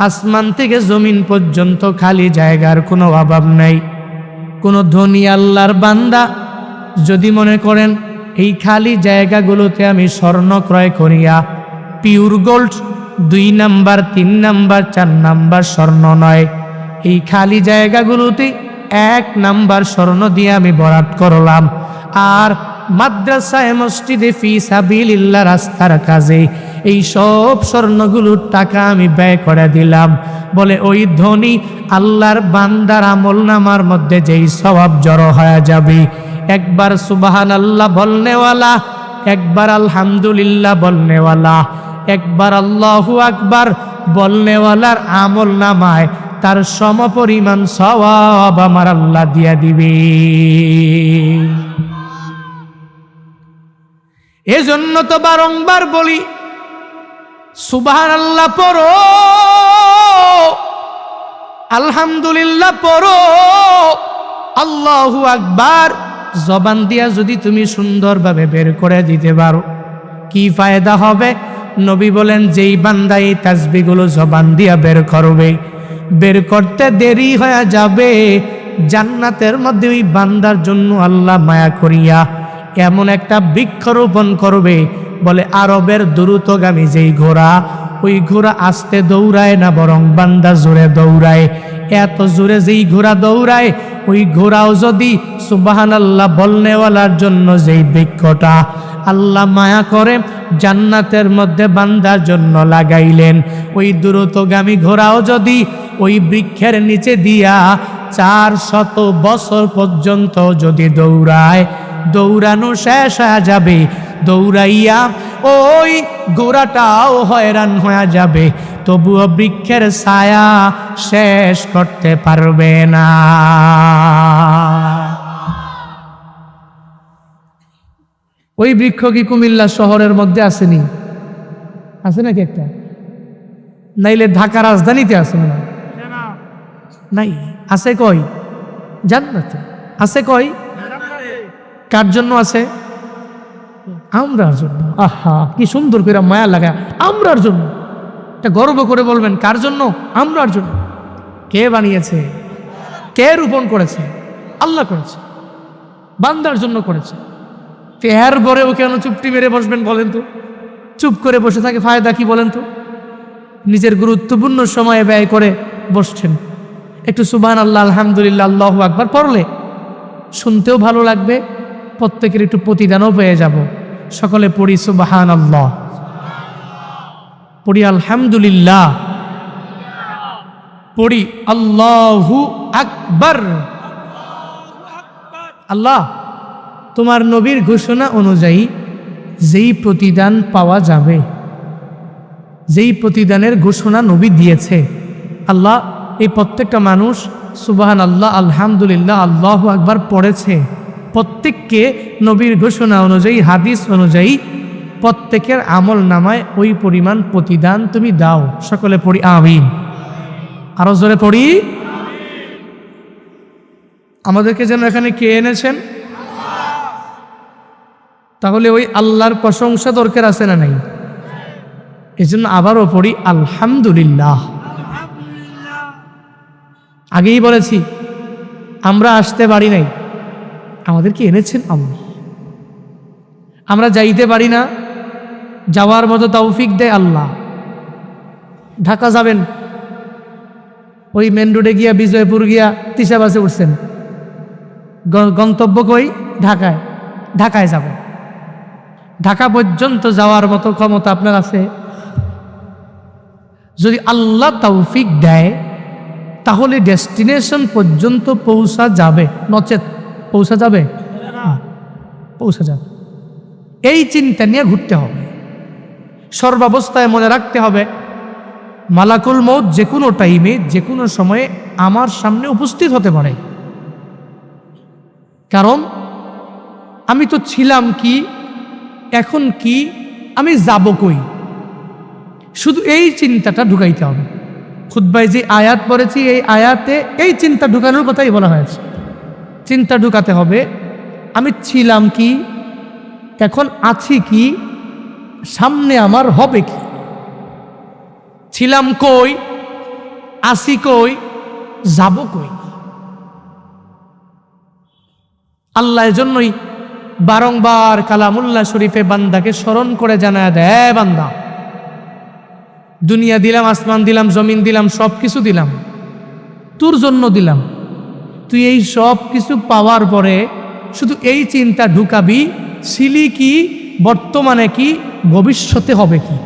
আসমান থেকে জমিন পর্যন্ত খালি জায়গার কোনো অভাব নাই। কোনো ধনী আল্লাহর বান্দা যদি মনে করেন এই খালি জায়গাগুলোতে আমি স্বর্ণ ক্রয় করিয়া, pure gold 2 number 3 number 4 number স্বর্ণ নয়, এই খালি জায়গাগুলোতে 1 নাম্বার স্বর্ণ দিয়ে আমি বরাত করলাম, আর মাদ্রাসায় মসজিদে ফি সাবিলিল্লাহ রাস্তার কাজে এই সব স্বর্ণগুলোর টাকা আমি ব্যয় করে দিলাম, বলে ওই ধনী আল্লাহর বান্দার আমলনামার মধ্যে যেই সওয়াব জড়ো হয়ে যাবে, একবার সুবহানাল্লাহ বলনেওয়ালা, একবার আলহামদুলিল্লাহ বলনেওয়ালা, একবার আল্লাহু আকবার বলনেওয়ালার আমলনামায় তার সমপরিমাণ সওয়াব আমার আল্লাহ দিয়া দিবে। এজন্য তো বারংবার বলি, সুবহানাল্লাহ পড়ো, আলহামদুলিল্লাহ পড়ো, আল্লাহু আকবার জবান দিয়া যদি তুমি সুন্দরভাবে বের করে দিতে পারো, কি ফায়দা হবে? নবী বলেন, যেই বান্দা এই তাসবিহগুলো জবান দিয়া বের করবে, বের করতে দেরি হয়ে যাবে, জান্নাতের মধ্যে ওই বান্দার জন্য আল্লাহ মায়া করিয়া এমন একটা বৃক্ষরোপণ করবে, বলে আরবের দ্রুতগামী যেই ঘোড়া, ওই ঘোড়া আস্তে দৌড়ায় না, বরং বান্দা জোরে দৌড়ায়। এত জোরে যেই ঘোড়া দৌড়ায়, ওই ঘোড়াও যদি সুবহানাল্লাহ বলনেওয়ালার জন্য যেই বৃক্ষটা আল্লাহ মায়া করে জান্নাতের মধ্যে বান্দার জন্য লাগাইলেন, ওই দ্রুতগামী ঘোড়াও যদি ওই বৃক্ষের নিচে দিয়া 400 বছর পর্যন্ত যদি দৌড়ায়, দৌড়ানো শেষ হয়ে যাবে, দৌড়াইয়া ওই ঘোড়াটাও হয়রান হয়ে যাবে, তবুও বৃক্ষের ছায়া শেষ করতে পারবে না। ওই বৃক্ষ কি কুমিল্লা শহরের মধ্যে আসেনি? আছে নাকি একটা? নাইলে ঢাকা রাজধানীতে আছে না? নাই। আছে কই? জান্নাতে আছে কই? কার জন্য আছে? আমরার জন্য। আহা, কি সুন্দর করে মায়া লাগা, আমরার জন্য। এটা গর্ব করে বলবেন, কার জন্য? আমরার জন্য। কে বানিয়েছে? কে রোপণ করেছে? আল্লাহ করেছে, বান্দার জন্য করেছে। এর পরেও কেন চুপটি মেরে বসবেন বলেন তো? চুপ করে বসে থাকে ফায়দা কি বলেন তো? নিজের গুরুত্বপূর্ণ সময়ে ব্যয় করে বসছেন। একটু সুবহানাল্লাহ আলহামদুলিল্লাহ আল্লাহু আকবার পড়লে শুনতেও ভালো লাগবে, প্রত্যেকের একটু প্রতিদানও পেয়ে যাব। সকলে পড়ি সুবহানাল্লাহ, পড়ি আলহামদুলিল্লাহ, পড়ি আল্লাহু আকবার। আল্লাহ, তোমার নবীর ঘোষণা অনুযায়ী যেই প্রতিদান পাওয়া যাবে, যেই প্রতিদানের ঘোষণা নবী দিয়েছে, আল্লাহ এই প্রত্যেকটা মানুষ সুবহানাল্লাহ আলহামদুলিল্লাহ আল্লাহু আকবার পড়েছে, প্রত্যেককে নবীর ঘোষণা অনুযায়ী, হাদিস অনুযায়ী প্রত্যেকের আমল নামায় ওই পরিমাণ প্রতিদান তুমি দাও। সকলে পড়ি আমিন। আরো জোরে পড়ি। আমাদেরকে যেন এখানে কে এনেছেন? তাহলে ওই আল্লাহর প্রশংসা দরকার আছে না নাই? এই জন্য আবারও পড়ি আলহামদুলিল্লাহ। আগেই বলেছি আমরা আসতে পারি নাই, আমাদেরকে এনেছেন আল্লাহ। আমরা যাইতে পারি না, যাওয়ার মতো তৌফিক দেয় আল্লাহ। ঢাকা যাবেন, ওই মেন রোডে গিয়া বিজয়পুর গিয়া তিশা বাসে উঠছেন, গন্তব্য কই? ঢাকায়। ঢাকায় যাব, ঢাকা পর্যন্ত যাওয়ার মতো ক্ষমতা আপনার আছে? যদি আল্লাহ তৌফিক দেয় তাহলে ডেস্টিনেশন পর্যন্ত পৌঁছা যাবে, নচেত পৌঁছা যাবে? পৌঁছা যাবে। এই চিন্তা নিয়ে ঘুরতে হবে। সর্বাবস্থায় মনে রাখতে হবে মালাকুল মউত যে কোনো টাইমে, যে কোনো সময়ে আমার সামনে উপস্থিত হতে পারে। কারণ আমি তো ছিলাম কি, এখন কি, আমি যাব কই, শুধু এই চিন্তাটা ঢুকাইতে হবে। খুতবায় যে আয়াত পড়েছি, এই আয়াতে এই চিন্তা ঢুকানোর কথাই বলা হয়েছে। চিন্তা ঢুকাতে হবে আমি ছিলাম কি, এখন আছি কি, সামনে আমার হবে কি, ছিলাম কই, আসি কই, যাব কই। আল্লাহ এজন্যই বারংবার কালামুল্লাহ শরীফে বান্দাকে স্মরণ করে জানায় দেয়, বান্দা দুনিয়া দিলাম, আসমান দিলাম, জমিন দিলাম, সব কিছু দিলাম, তোর জন্য দিলাম। তুই এই সব কিছু পাওয়ার পরে শুধু এই চিন্তা ঢুকাবি, ছিলি কি, বর্তমানে কি, ভবিষ্যতে হবে কি।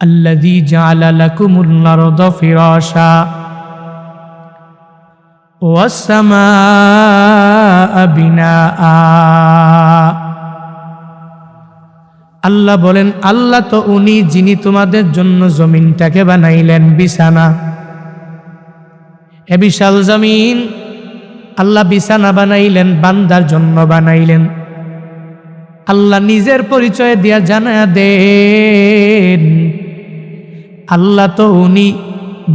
আল্লাযী জাআলা লাকুমুল আরদা ফিরাশা ওয়াস সামাআ বিনাআ। আল্লাহ বলেন, আল্লাহ তো উনি যিনি তোমাদের জন্য জমিনটাকে বানাইলেন বিছানা। এ বিশাল জমিন আল্লাহ বিছানা বানাইলেন, বান্দার জন্য বানাইলেন। আল্লাহ নিজের পরিচয় দিয়া জানায়া দেন, আল্লাহ তো উনি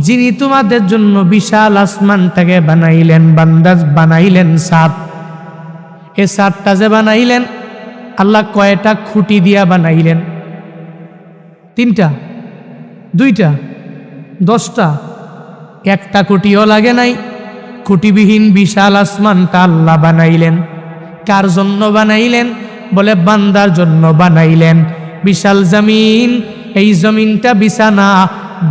যিনি তোমাদের জন্য বিশাল আসমানটাকে বানাইলেন, বান্দা বানাইলেন ছাদ। এ ছাদটা যে বানাইলেন আল্লাহ কয়টা খুঁটি দিয়া বানাইলেন? 3টা, 2টা, 10টা? একটা খুঁটিও লাগে নাই। খুঁটিবিহীন বিশাল আসমানটা আল্লাহ বানাইলেন। কার জন্য বানাইলেন? বলে বান্দার জন্য বানাইলেন। বিশাল জমিন, এই জমিনটা বিছানা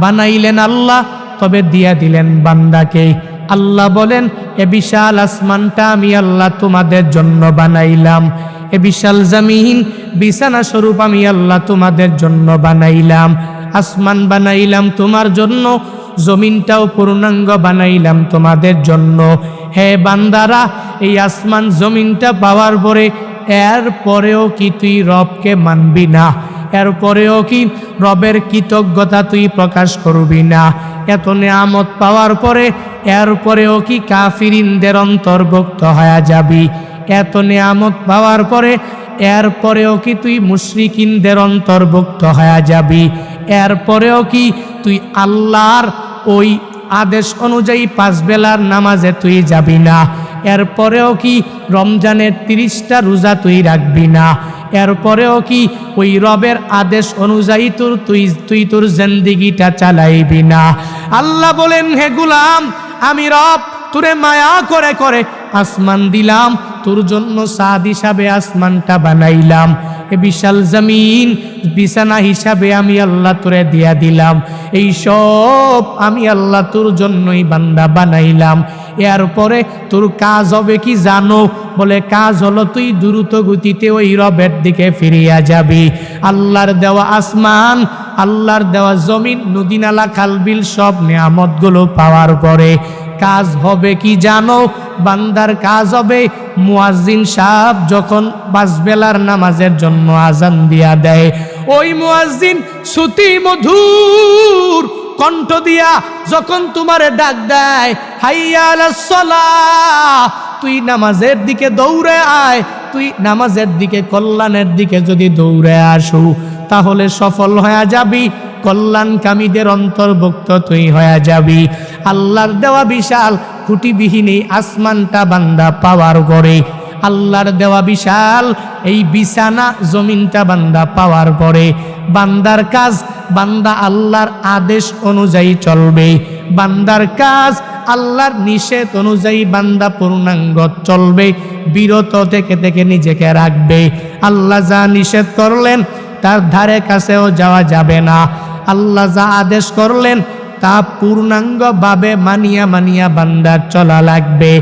বানাইলেন আল্লাহ, তবে দিয়া দিলেন বান্দাকে। আল্লাহ বলেন, এ বিশাল আসমানটা আমি আল্লাহ তোমাদের জন্য বানাইলাম। এ বিশাল জমিন বিছানা স্বরূপ আমি আল্লাহ তোমাদের জন্য বানাইলাম। আসমান বানাইলাম তোমার জন্য, জমিনটাও পূর্ণাঙ্গ বানাইলাম তোমাদের জন্য। হে বান্দারা, এই আসমান জমিনটা পাওয়ার পরে এরপরেও কি তুই রবকে মানবি না? এরপরেও কি রবের কৃতজ্ঞতা তুই প্রকাশ করবি না? এত নিয়ামত পাওয়ার পরে এরপরেও কি কাফিরিনদের অন্তর্ভুক্ত হয়ে যাবি? এত নিয়ামত পাওয়ার পরে এরপরেও কি তুই মুশরিকিনদের অন্তর্ভুক্ত হয়ে যাবি? এরপরেও কি তুই আল্লাহর ওই আদেশ অনুযায়ী 5 বেলার নামাজে তুই যাবি না? এরপরেও কি রমজানের 30টা রোজা তুই রাখবি না? এরপরেও কি ওই রবের আদেশ অনুযায়ী তুই তোর জিন্দেগিটা চালাইবি না? আল্লাহ বলেন, হে গোলাম, আমি রব তোরে মায়া করে করে আসমান দিলাম, তোর জন্য সাদ হিসাবে আসমানটা বানাইলাম। এ বিশাল জমিন বিছানা হিসাবে আমি আল্লাহ তোরে দিয়া দিলাম। এই সব আমি আল্লাহ তোর জন্যই বান্দা বানাইলাম। এরপরে তোর কাজ হবে কি জানো? বলে কাজ হলো তুই দ্রুত গতিতে ওই রবের দিকে ফিরিয়া যাবি। আল্লাহর দেওয়া আসমান, আল্লাহর দেওয়া জমিন, নদী নালা খালবিল সব নিয়ামতগুলো পাওয়ার পরে কাজ হবে কি জানো? বান্দার কাজ হবে মুয়াজ্জিন সাহেব যখন 5 বেলার নামাজের জন্য আজান দিয়া দেয়, ওই মুয়াজ্জিন শ্রুতি মধুর কণ্ঠ দিয়া যখন তোমারে ডাক দেয়, হাইয়া আলাস সালাহ, তুই নামাজের দিকে দৌড়ে আয়, তুই নামাজের দিকে, কল্যাণের দিকে যদি দৌড়ে আসো তাহলে সফল হয়ে যাবি, কল্যাণকামীদের অন্তর্ভুক্ত তুই হয়ে যাবি। আল্লাহর দেওয়া বিশাল খুঁটিবিহীন এই আসমানটা বান্দা পাওয়ার পরে, আল্লাহর দেওয়া বিশাল এই বিছানা জমিনটা বান্দা পাওয়ার পরে বান্দার কাজ, বান্দা আল্লাহর আদেশ অনুযায়ী চলবে, বান্দার কাজ আল্লাহর নিষেধ অনুযায়ী বান্দা পূর্ণাঙ্গ চলবে, বিরত থেকে থেকে নিজেকে রাখবে। আল্লাহ যা নিষেধ করলেন তার ধারে কাছেও যাওয়া যাবে না, আল্লাহ যা আদেশ করলেন তা পূর্ণাঙ্গভাবে মানিয়া মানিয়া বান্দার চলা লাগবে।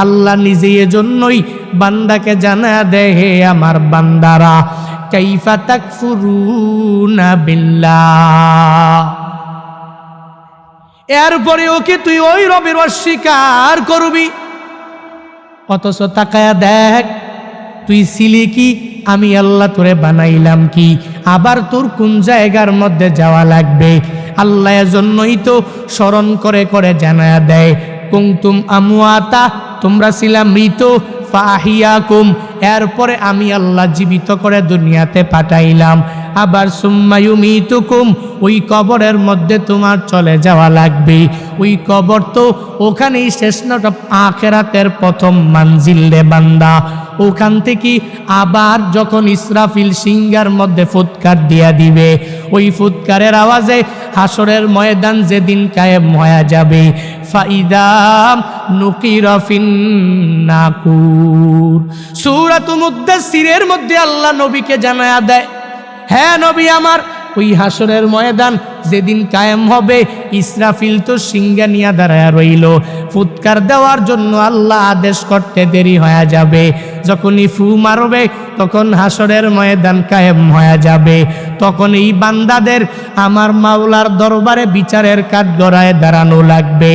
আল্লাহ নিজে এজন্যই বান্দাকে জানা দেয়, হে আমার বান্দারা, কাইফা তাকফুরুনা বিল্লাহ, এরপরেও কি তুই ওই রবের অস্বীকার করবি? অথচ তাকায়া দেখ, তুই ছিলি কি, আমি আল্লাহ তোরে বানাইলাম কি, আবার তোর কোন জায়গার মধ্যে যাওয়া লাগবে। আল্লাহ এজন্যই তো স্মরণ করে করে জানায়া দেয়, কুনতুম আমওয়াতা, তোমরা ছিলা মৃত, ফাহিয়াকুম, এরপরে আমি আল্লাহ জীবিত করে দুনিয়াতে পাঠাইলাম। আবার সুম্মা ইউমিতুকুম, ওই কবরের মধ্যে তোমার চলে যাওয়া লাগবে। ওই কবর তো ওখানেই শেষ না, আখিরাতের প্রথম মানজিল রে বান্দা। ওখান থেকে আবার যখন ইসরাফিল সিংহার মধ্যে ফুৎকার দিয়া দিবে, ওই ফুৎকারের আওয়াজে হাসরের ময়দান যেদিন কায়েম হয়ে যাবে, ফাইদা নুকিরা ফিন নাকুর। সূরাতুল মুদ্দাসসিরের মধ্যে আল্লাহ নবীকে জানায়া দেয়, হ্যাঁ নবী আমার, ওই হাসরের ময়দান যেদিন কায়েম হবে, ইসরাফিল তো সিংহা নিয়া দাঁড়ায় রইল, ফুৎকার দেওয়ার জন্য আল্লাহ আদেশ করতে দেরি হয়ে যাবে। যখনই ফু মারবে তখন হাসরের ময়দান কায়েম হয়ে যাবে। তখন এই বান্দাদের আমার মাওলার দরবারে বিচারের কাঠগড়ায় দাঁড়ানো লাগবে।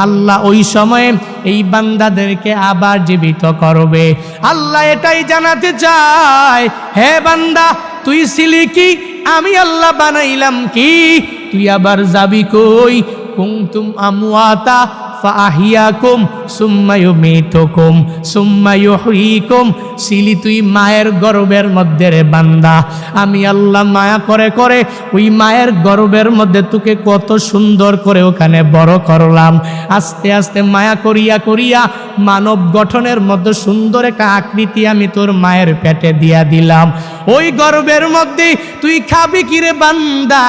আল্লাহ ওই সময়ে এই বান্দাদেরকে আবার জীবিত করবে। আল্লাহ এটাই জানাতে চায়, হে বান্দা, তুই ছিলি কি, আমি আল্লাহ বানাইলাম কি, তুই আবার যাবি কই? কুনতুম আমওয়াতা ফাহিয়াকুম সুম্মা ইউমিতুকুম সুম্মা ইউহয়িকুম, ছিলি তুই মায়ের গর্ভের মধ্যে রে বান্দা। আমি আল্লাহ মায়া করে করে ওই মায়ের গর্ভের মধ্যে তোকে কত সুন্দর করে ওখানে বড় করলাম। আস্তে আস্তে মায়া করিয়া করিয়া মানব গঠনের মধ্যে সুন্দর একটা আকৃতি আমি তোর মায়ের পেটে দিয়া দিলাম। ওই গর্ভের মধ্যে তুই খাবি কিরে বান্দা?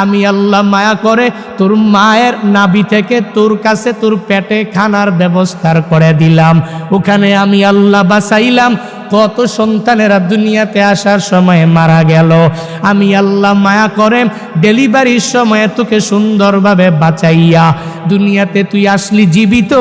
আমি আল্লাহ মায়া করে তোর মায়ের নাভি থেকে তোর কাছে তোর পেটে খানার ব্যবস্থা করে দিলাম। ওখানে আমি আল্লাহ বাঁচাইলাম। কত সন্তানেরা দুনিয়াতে আসার সময় মারা গেল, আমি আল্লাহ মায়া করে ডেলিভারির সময় তোকে সুন্দরভাবে বাঁচাইয়া দুনিয়াতে তুই আসলি জীবিত।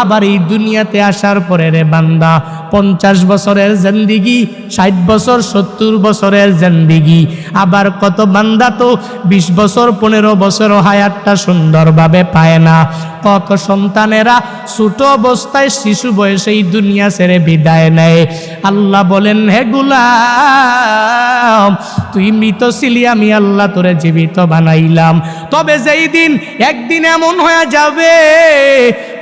আবার এই দুনিয়াতে আসার পরে রে বান্দা 50 বছরের জিন্দেগি, 60 বছর 70 বছরের জিন্দেগি, আবার কত বান্দা তো 20 বছর 15 বছর হায়াতটা সুন্দরভাবে পায় না। কত সন্তানেরা ছোট অবস্থায় শিশু বয়সে এই দুনিয়া ছেড়ে বিদায় নেয়। আল্লাহ বলেন, হে গোলাম, তুই মৃত ছিলি, আমি আল্লাহ তোরে জীবিত বানাইলাম। তবে যেই দিন একদিন এমন হয়ে যাবে,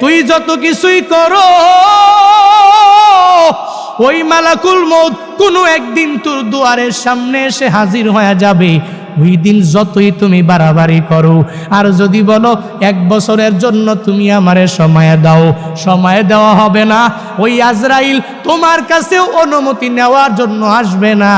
তুই যত কিছুই করো, ওই মালাকুল মউত কোনো একদিন তোর দুয়ারের সামনে এসে হাজির হয়ে যাবে। ওই দিন যতই তুমি বাড়াবাড়ি করো, আর যদি বলো 1 বছরের জন্য তুমি আমারে সময় দাও, সময় দেওয়া হবে না। ওই আজরাইল তোমার কাছে অনুমতি নেওয়ার জন্য আসবে না।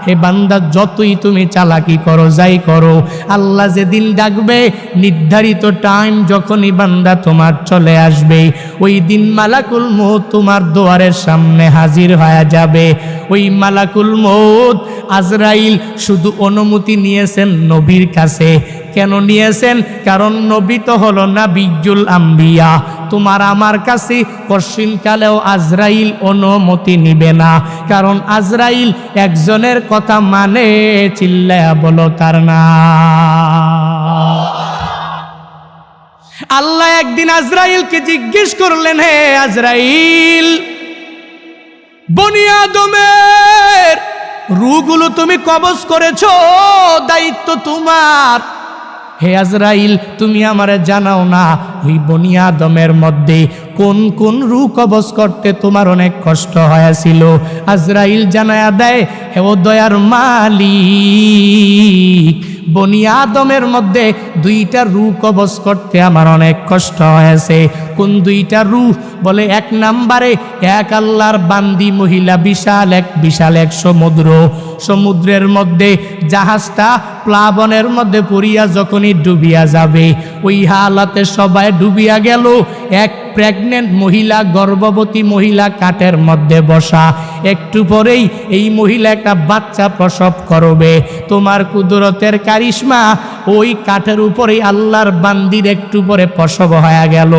হে বান্দা, যতই তুমি চালাকি করো, যাই করো, আল্লাহ যেদিন ডাকবে, নির্ধারিত টাইম যখনই বান্দা তোমার চলে আসবে, ওই দিন মালাকুল মউত তোমার দুয়ারের সামনে হাজির হয়ে যাবে। ওই মালাকুল মউত আজরাইল শুধু অনুমতি নিয়েছেন নবীর কাছে। কেন নিয়েছেন? কারণ নবী তো হলো নাবিয়্যুল আম্বিয়া। তোমার আমার কাছে কশিনকালেও আজরাইল অনুমতি নিবে না, কারণ আজরাইল একজনের কথা মানে, চিল্লায়া বলো তার নাম। আল্লাহ একদিন আজরাইলকে জিজ্ঞেস করলেন, হে আজরাইল, বনি আদমের রূহগুলো তুমি কবজ করেছো, দায়িত্ব তোমার। হে আজরাইল, তুমি আমারে জানাও না ওই বনি আদমের মধ্যে কোন কোন রূহ কবজ করতে তোমার অনেক কষ্ট হয়েছিল। আজরাইল জানায়া দেয়, হে ও দয়ার মালিক, বনি আদমের মধ্যে দুইটা রূহ কবজ করতে আমার অনেক কষ্ট হয়েছে। কোন দুইটা রূহ? বলে এক নাম্বারে এক আল্লাহর বান্দি মহিলা, বিশাল এক সমুদ্রের মধ্যে জাহাজটা প্লাবনের মধ্যে পড়িয়া যখনই ডুবিয়া যাবে, ওই হালাতে সবাই ডুবিয়া গেল। এক প্রেগনেন্ট মহিলা, গর্ভবতী মহিলা কাঠের মধ্যে বসা, একটু পরেই এই মহিলা একটা বাচ্চা প্রসব করবে। তোমার কুদরতের কারিশমা, ওই কাঠের উপরেই আল্লাহর বান্দির একটু পরে প্রসব হয়ে গেল।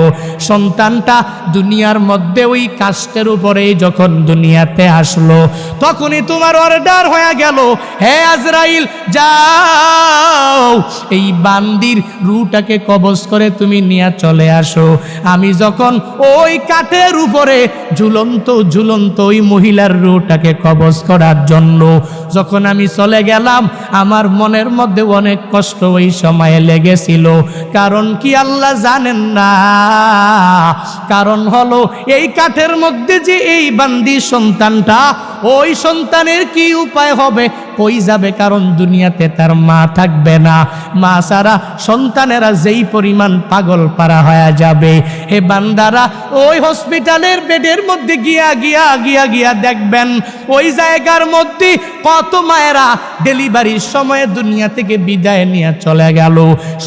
সন্তানটা দুনিয়ার মধ্যে ওই কাষ্টের উপরেই যখন দুনিয়াতে আসলো, তখনই তোমার অর্ডার হয়ে গেল, হে আজরাইল যাও এই বান্দির রূহটাকে কবজ করে তুমি নিয়ে চলে আসো। আমি যখন ওই কাঠের উপরে ঝুলন্ত ওই মহিলার রূহটাকে কবজ করার জন্য যখন আমি চলে গেলাম, আমার মনের মধ্যে অনেক কষ্ট ওই সময়ে লেগেছিল। কারণ কি আল্লাহ জানেন না? কারণ হলো এই কাঠের মধ্যে যে এই বান্দি সন্তানটা, ওই সন্তানের কি উপায় হবে, কই যাবে? কারণ দুনিয়াতে তার মা থাকবে না। মা ছাড়া সন্তানেরা যেই পরিমাণ পাগল পারা হয়ে যাবে, হে বান্দারা ওই হসপিটালের বেডের মধ্যে গিয়া দেখবেন ওই জায়গার মধ্যে কত মায়েরা ডেলিভারির সময়ে দুনিয়া থেকে বিদায় নিয়ে চলে গেল।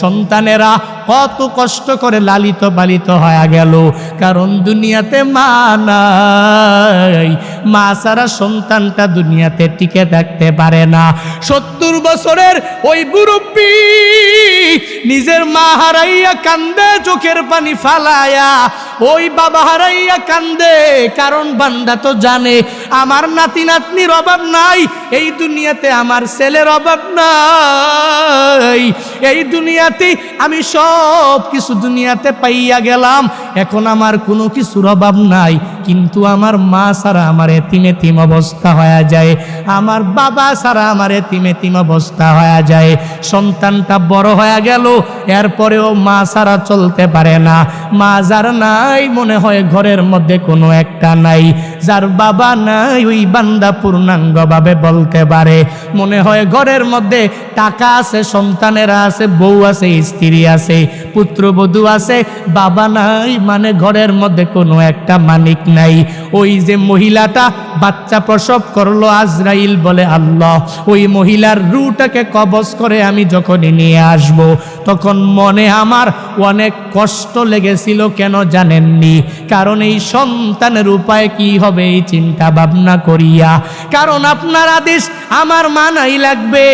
সন্তানেরা কত কষ্ট করে লালিত পালিত হয়ে গেল, কারণ দুনিয়াতে মা নাই। মা ছাড়া সন্তানটা দুনিয়াতে টিকে থাকতে পারে না। 70 বছরের ওই মুরব্বী নিজের মা হারাইয়া কান্দে, চোখের পানি ফালায়া ওই বাবা হারাইয়া কান্দে। কারণ বান্দা তো জানে আমার নাতি নাতনির অভাব নাই, এই দুনিয়াতে আমার ছেলের অভাব নাই, এই দুনিয়াতে আমি সব কিছু দুনিয়াতে পাইয়া গেলাম, এখন আমার কোনো কিছুর অভাব নাই। কিন্তু আমার মা ছাড়া আমার এতিম অবস্থা হয়ে যায়, আমার বাবা ছাড়া আমার এতিম অবস্থা হয়ে যায়। সন্তানটা বড় হয়ে গেল, এরপরেও মা ছাড়া চলতে পারে না। মা যার নাই, মনে হয় ঘরের মধ্যে কোনো একটা নাই। যার বাবা নাই, ওই বান্দা পূর্ণাঙ্গভাবে বলতে পারে মনে হয় ঘরের মধ্যে টাকা আছে, সন্তানেরা আছে, বউ আছে, স্ত্রী আছে, পুত্রবধূ আছে, বাবা নাই, মানে ঘরের মধ্যে কোনো একটা মালিক নাই। ওই যে মহিলাটা বাচ্চা প্রসব করলো, আজরাইল বলে আল্লাহ ওই মহিলার রূহটাকে কবজ করে আমি যখনই নিয়ে আসব, তখন মনে আমার অনেক কষ্ট লেগেছিল। কেন জানেননি? কারণ এই সন্তানের উপায় কি হবে এই চিন্তা ভাবনা করিয়া। কারণ আপনার আদেশ আমার মানাই লাগবে,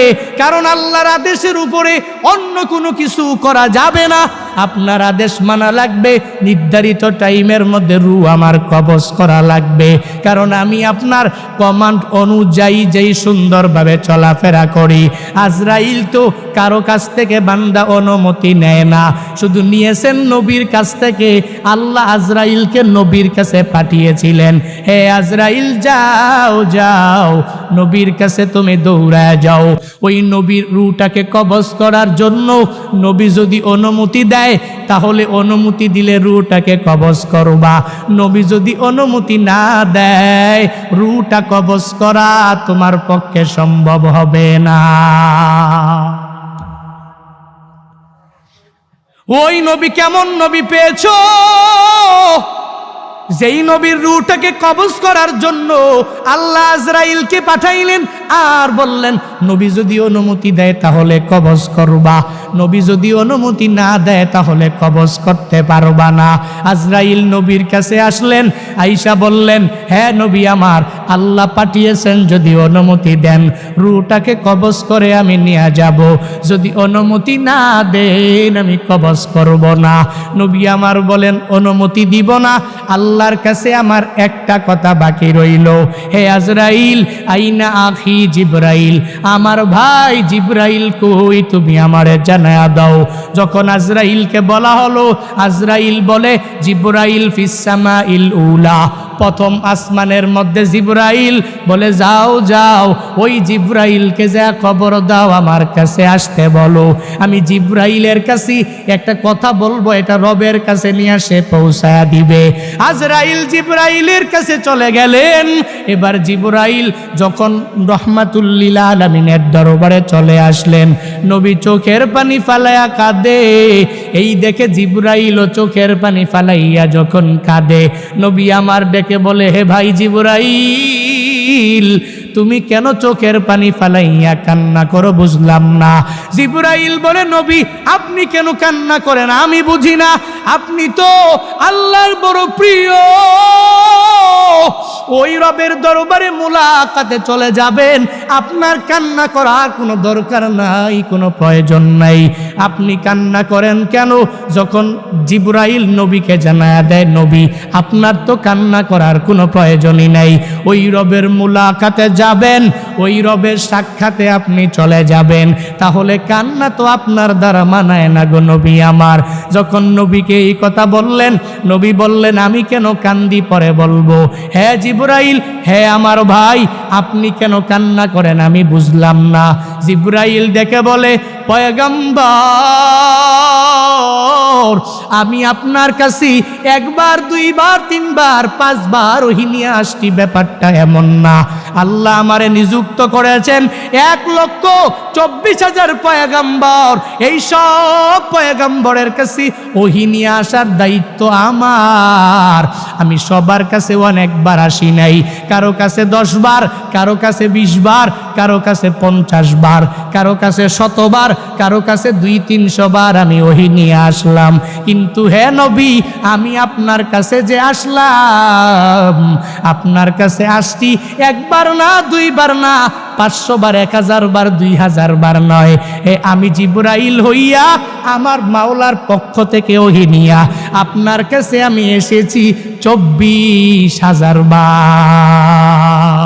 কারণ আল্লাহর আদেশের উপরে অন্য কোনো কিছু করা যাবে না। আপনার আদেশ মানা লাগবে, নির্ধারিত টাইমের মধ্যে রূহ আমার কবজ করা লাগবে। কারণ আমি আপনার কমান্ড অনুযায়ী যেই সুন্দরভাবে চলাফেরা করি। আজরাইল তো কারো কাছ থেকে বান্দা অনুমতি নেয় না, শুধু নিয়েছেন নবীর কাছ থেকে। আল্লাহ আজরাইলকে নবীর কাছে পাঠিয়েছিলেন, হে আজরাইল যাও নবীর কাছে তুমি দৌড়ায় যাও, ওই নবীর রূহটাকে কবজ করার জন্য। নবী যদি অনুমতি দেয় তাহলে অনুমতি দিলে রূহটাকে কবজ করবা, নবী যদি অনুমতি না দেয় রূহটা কবজ করা তোমার পক্ষে সম্ভব হবে না। ওই নবী কেমন নবী পেয়েছো? যেই নবীর রূহটাকে কবজ করার জন্য আল্লাহ আজরাইলকে পাঠাইলেন আর বললেন নবী যদি অনুমতি দেয় তাহলে কবজ করবা, নবী যদি অনুমতি না দেয় তাহলে কবজ করতে পারবা না। আজরাইল নবীর কাছে আসলেন, আয়েশা বললেন, হ্যাঁ নবী আমার, আল্লাহ পাঠিয়েছেন, যদি অনুমতি দেন রূহটাকে কবজ করে আমি নিয়ে যাব, যদি অনুমতি না দেন আমি কবজ করব না। নবী আমার বলেন, অনুমতি দিব না, আল্লাহর কাছে আমার একটা কথা বাকি রইল, হে আজরাইল আইনা আখি জিবরাইল, আমার ভাই জিবরাইল কই, তুমি আমারে জানায়া দাও। যখন আজরাইলকে বলা হলো, আজরাইল বলে জিবরাইল ফিস সামাইল উলা, প্রথম আসমানের মধ্যে জিবরাইল বলে, যাও যাও ওই জিবরাইলকে যা খবর দাও আমার কাছে আসতে বলো। আমি জিবরাইলের কাছে একটা কথা বলবো, এটা রবের কাছে নিয়ে সে পৌঁছায়া দিবে। আজরাইল জিবরাইলের কাছে চলে গেলেন। এবার জিবরাইল যখন রহমাতুল্লিল আলামিনের দরবারে চলে আসলেন, নবী চোখের পানি ফালাইয়া কাঁদে। এই দেখে জিবরাইলও চোখের পানি ফালাইয়া যখন কাঁদে, নবী আমার ডেকে বলে, হে ভাই জিবরাইল, তুমি কেন চোখের পানি ফালাইয়া কান্না করো বুঝলাম না। জিবরাইল বলে, নবী আপনি কেন কান্না করেন আমি বুঝি না, আপনি তো আল্লাহর বড় প্রিয়, ওই রবের দরবারে মুলাকাতে চলে যাবেন, আপনার কান্না করার কোনো দরকার নাই, কোনো প্রয়োজন নাই। আপনি কান্না করেন কেন? যখন জিবরাইল নবীকে জানায়া দেয়, নবী আপনার তো কান্না করার কোনো প্রয়োজনই নাই, ওই রবের মুলাকাতে যাবেন, ওই রবের সাক্ষাতে আপনি চলে যাবেন, তাহলে কান্না তো আপনার দ্বারা মানায় না গো নবী আমার। যখন নবীকে এই কথা বললেন, নবী বললেন, আমি কেন কান্দি পরে বলবো। হ্যাঁ জিবরাইল, হ্যাঁ আমার ভাই, আপনি কেন কান্না করেন আমি বুঝলাম না। জিবরাইল দেখে বলে, পয়গম্বর, আমি আপনার কাছে একবার দুইবার তিনবার পাঁচবার ওহী নিয়ে আসছি, ব্যাপারটা এমন না। আল্লাহ আমারে নিযুক্ত করেছেন 1,24,000 পয়গম্বর, এই সব পয়গম্বরের কাছে ওহী নিয়ে আসার দায়িত্ব আমার। আমি সবার কাছে অনেকবার আসি নাই, কারো কাছে 10 বার, কারো কাছে 20 বার, কারো কাছে 50 বার, কারো কাছে 100 বার, কারো কাছে 200-300 বার আমি ওহী নিয়ে আসলাম। কিন্তু হে নবী, আমি আপনার কাছে যে আসলাম, আপনার কাছে আসছি একবার না, দুইবার না, 500 বার, 1000 বার, 2000 বার নয়। আমি জিবরাইল হইয়া আমার মাওলার পক্ষ থেকে ওহী নিয়া আপনার কাছে আমি এসেছি 24,000 বার।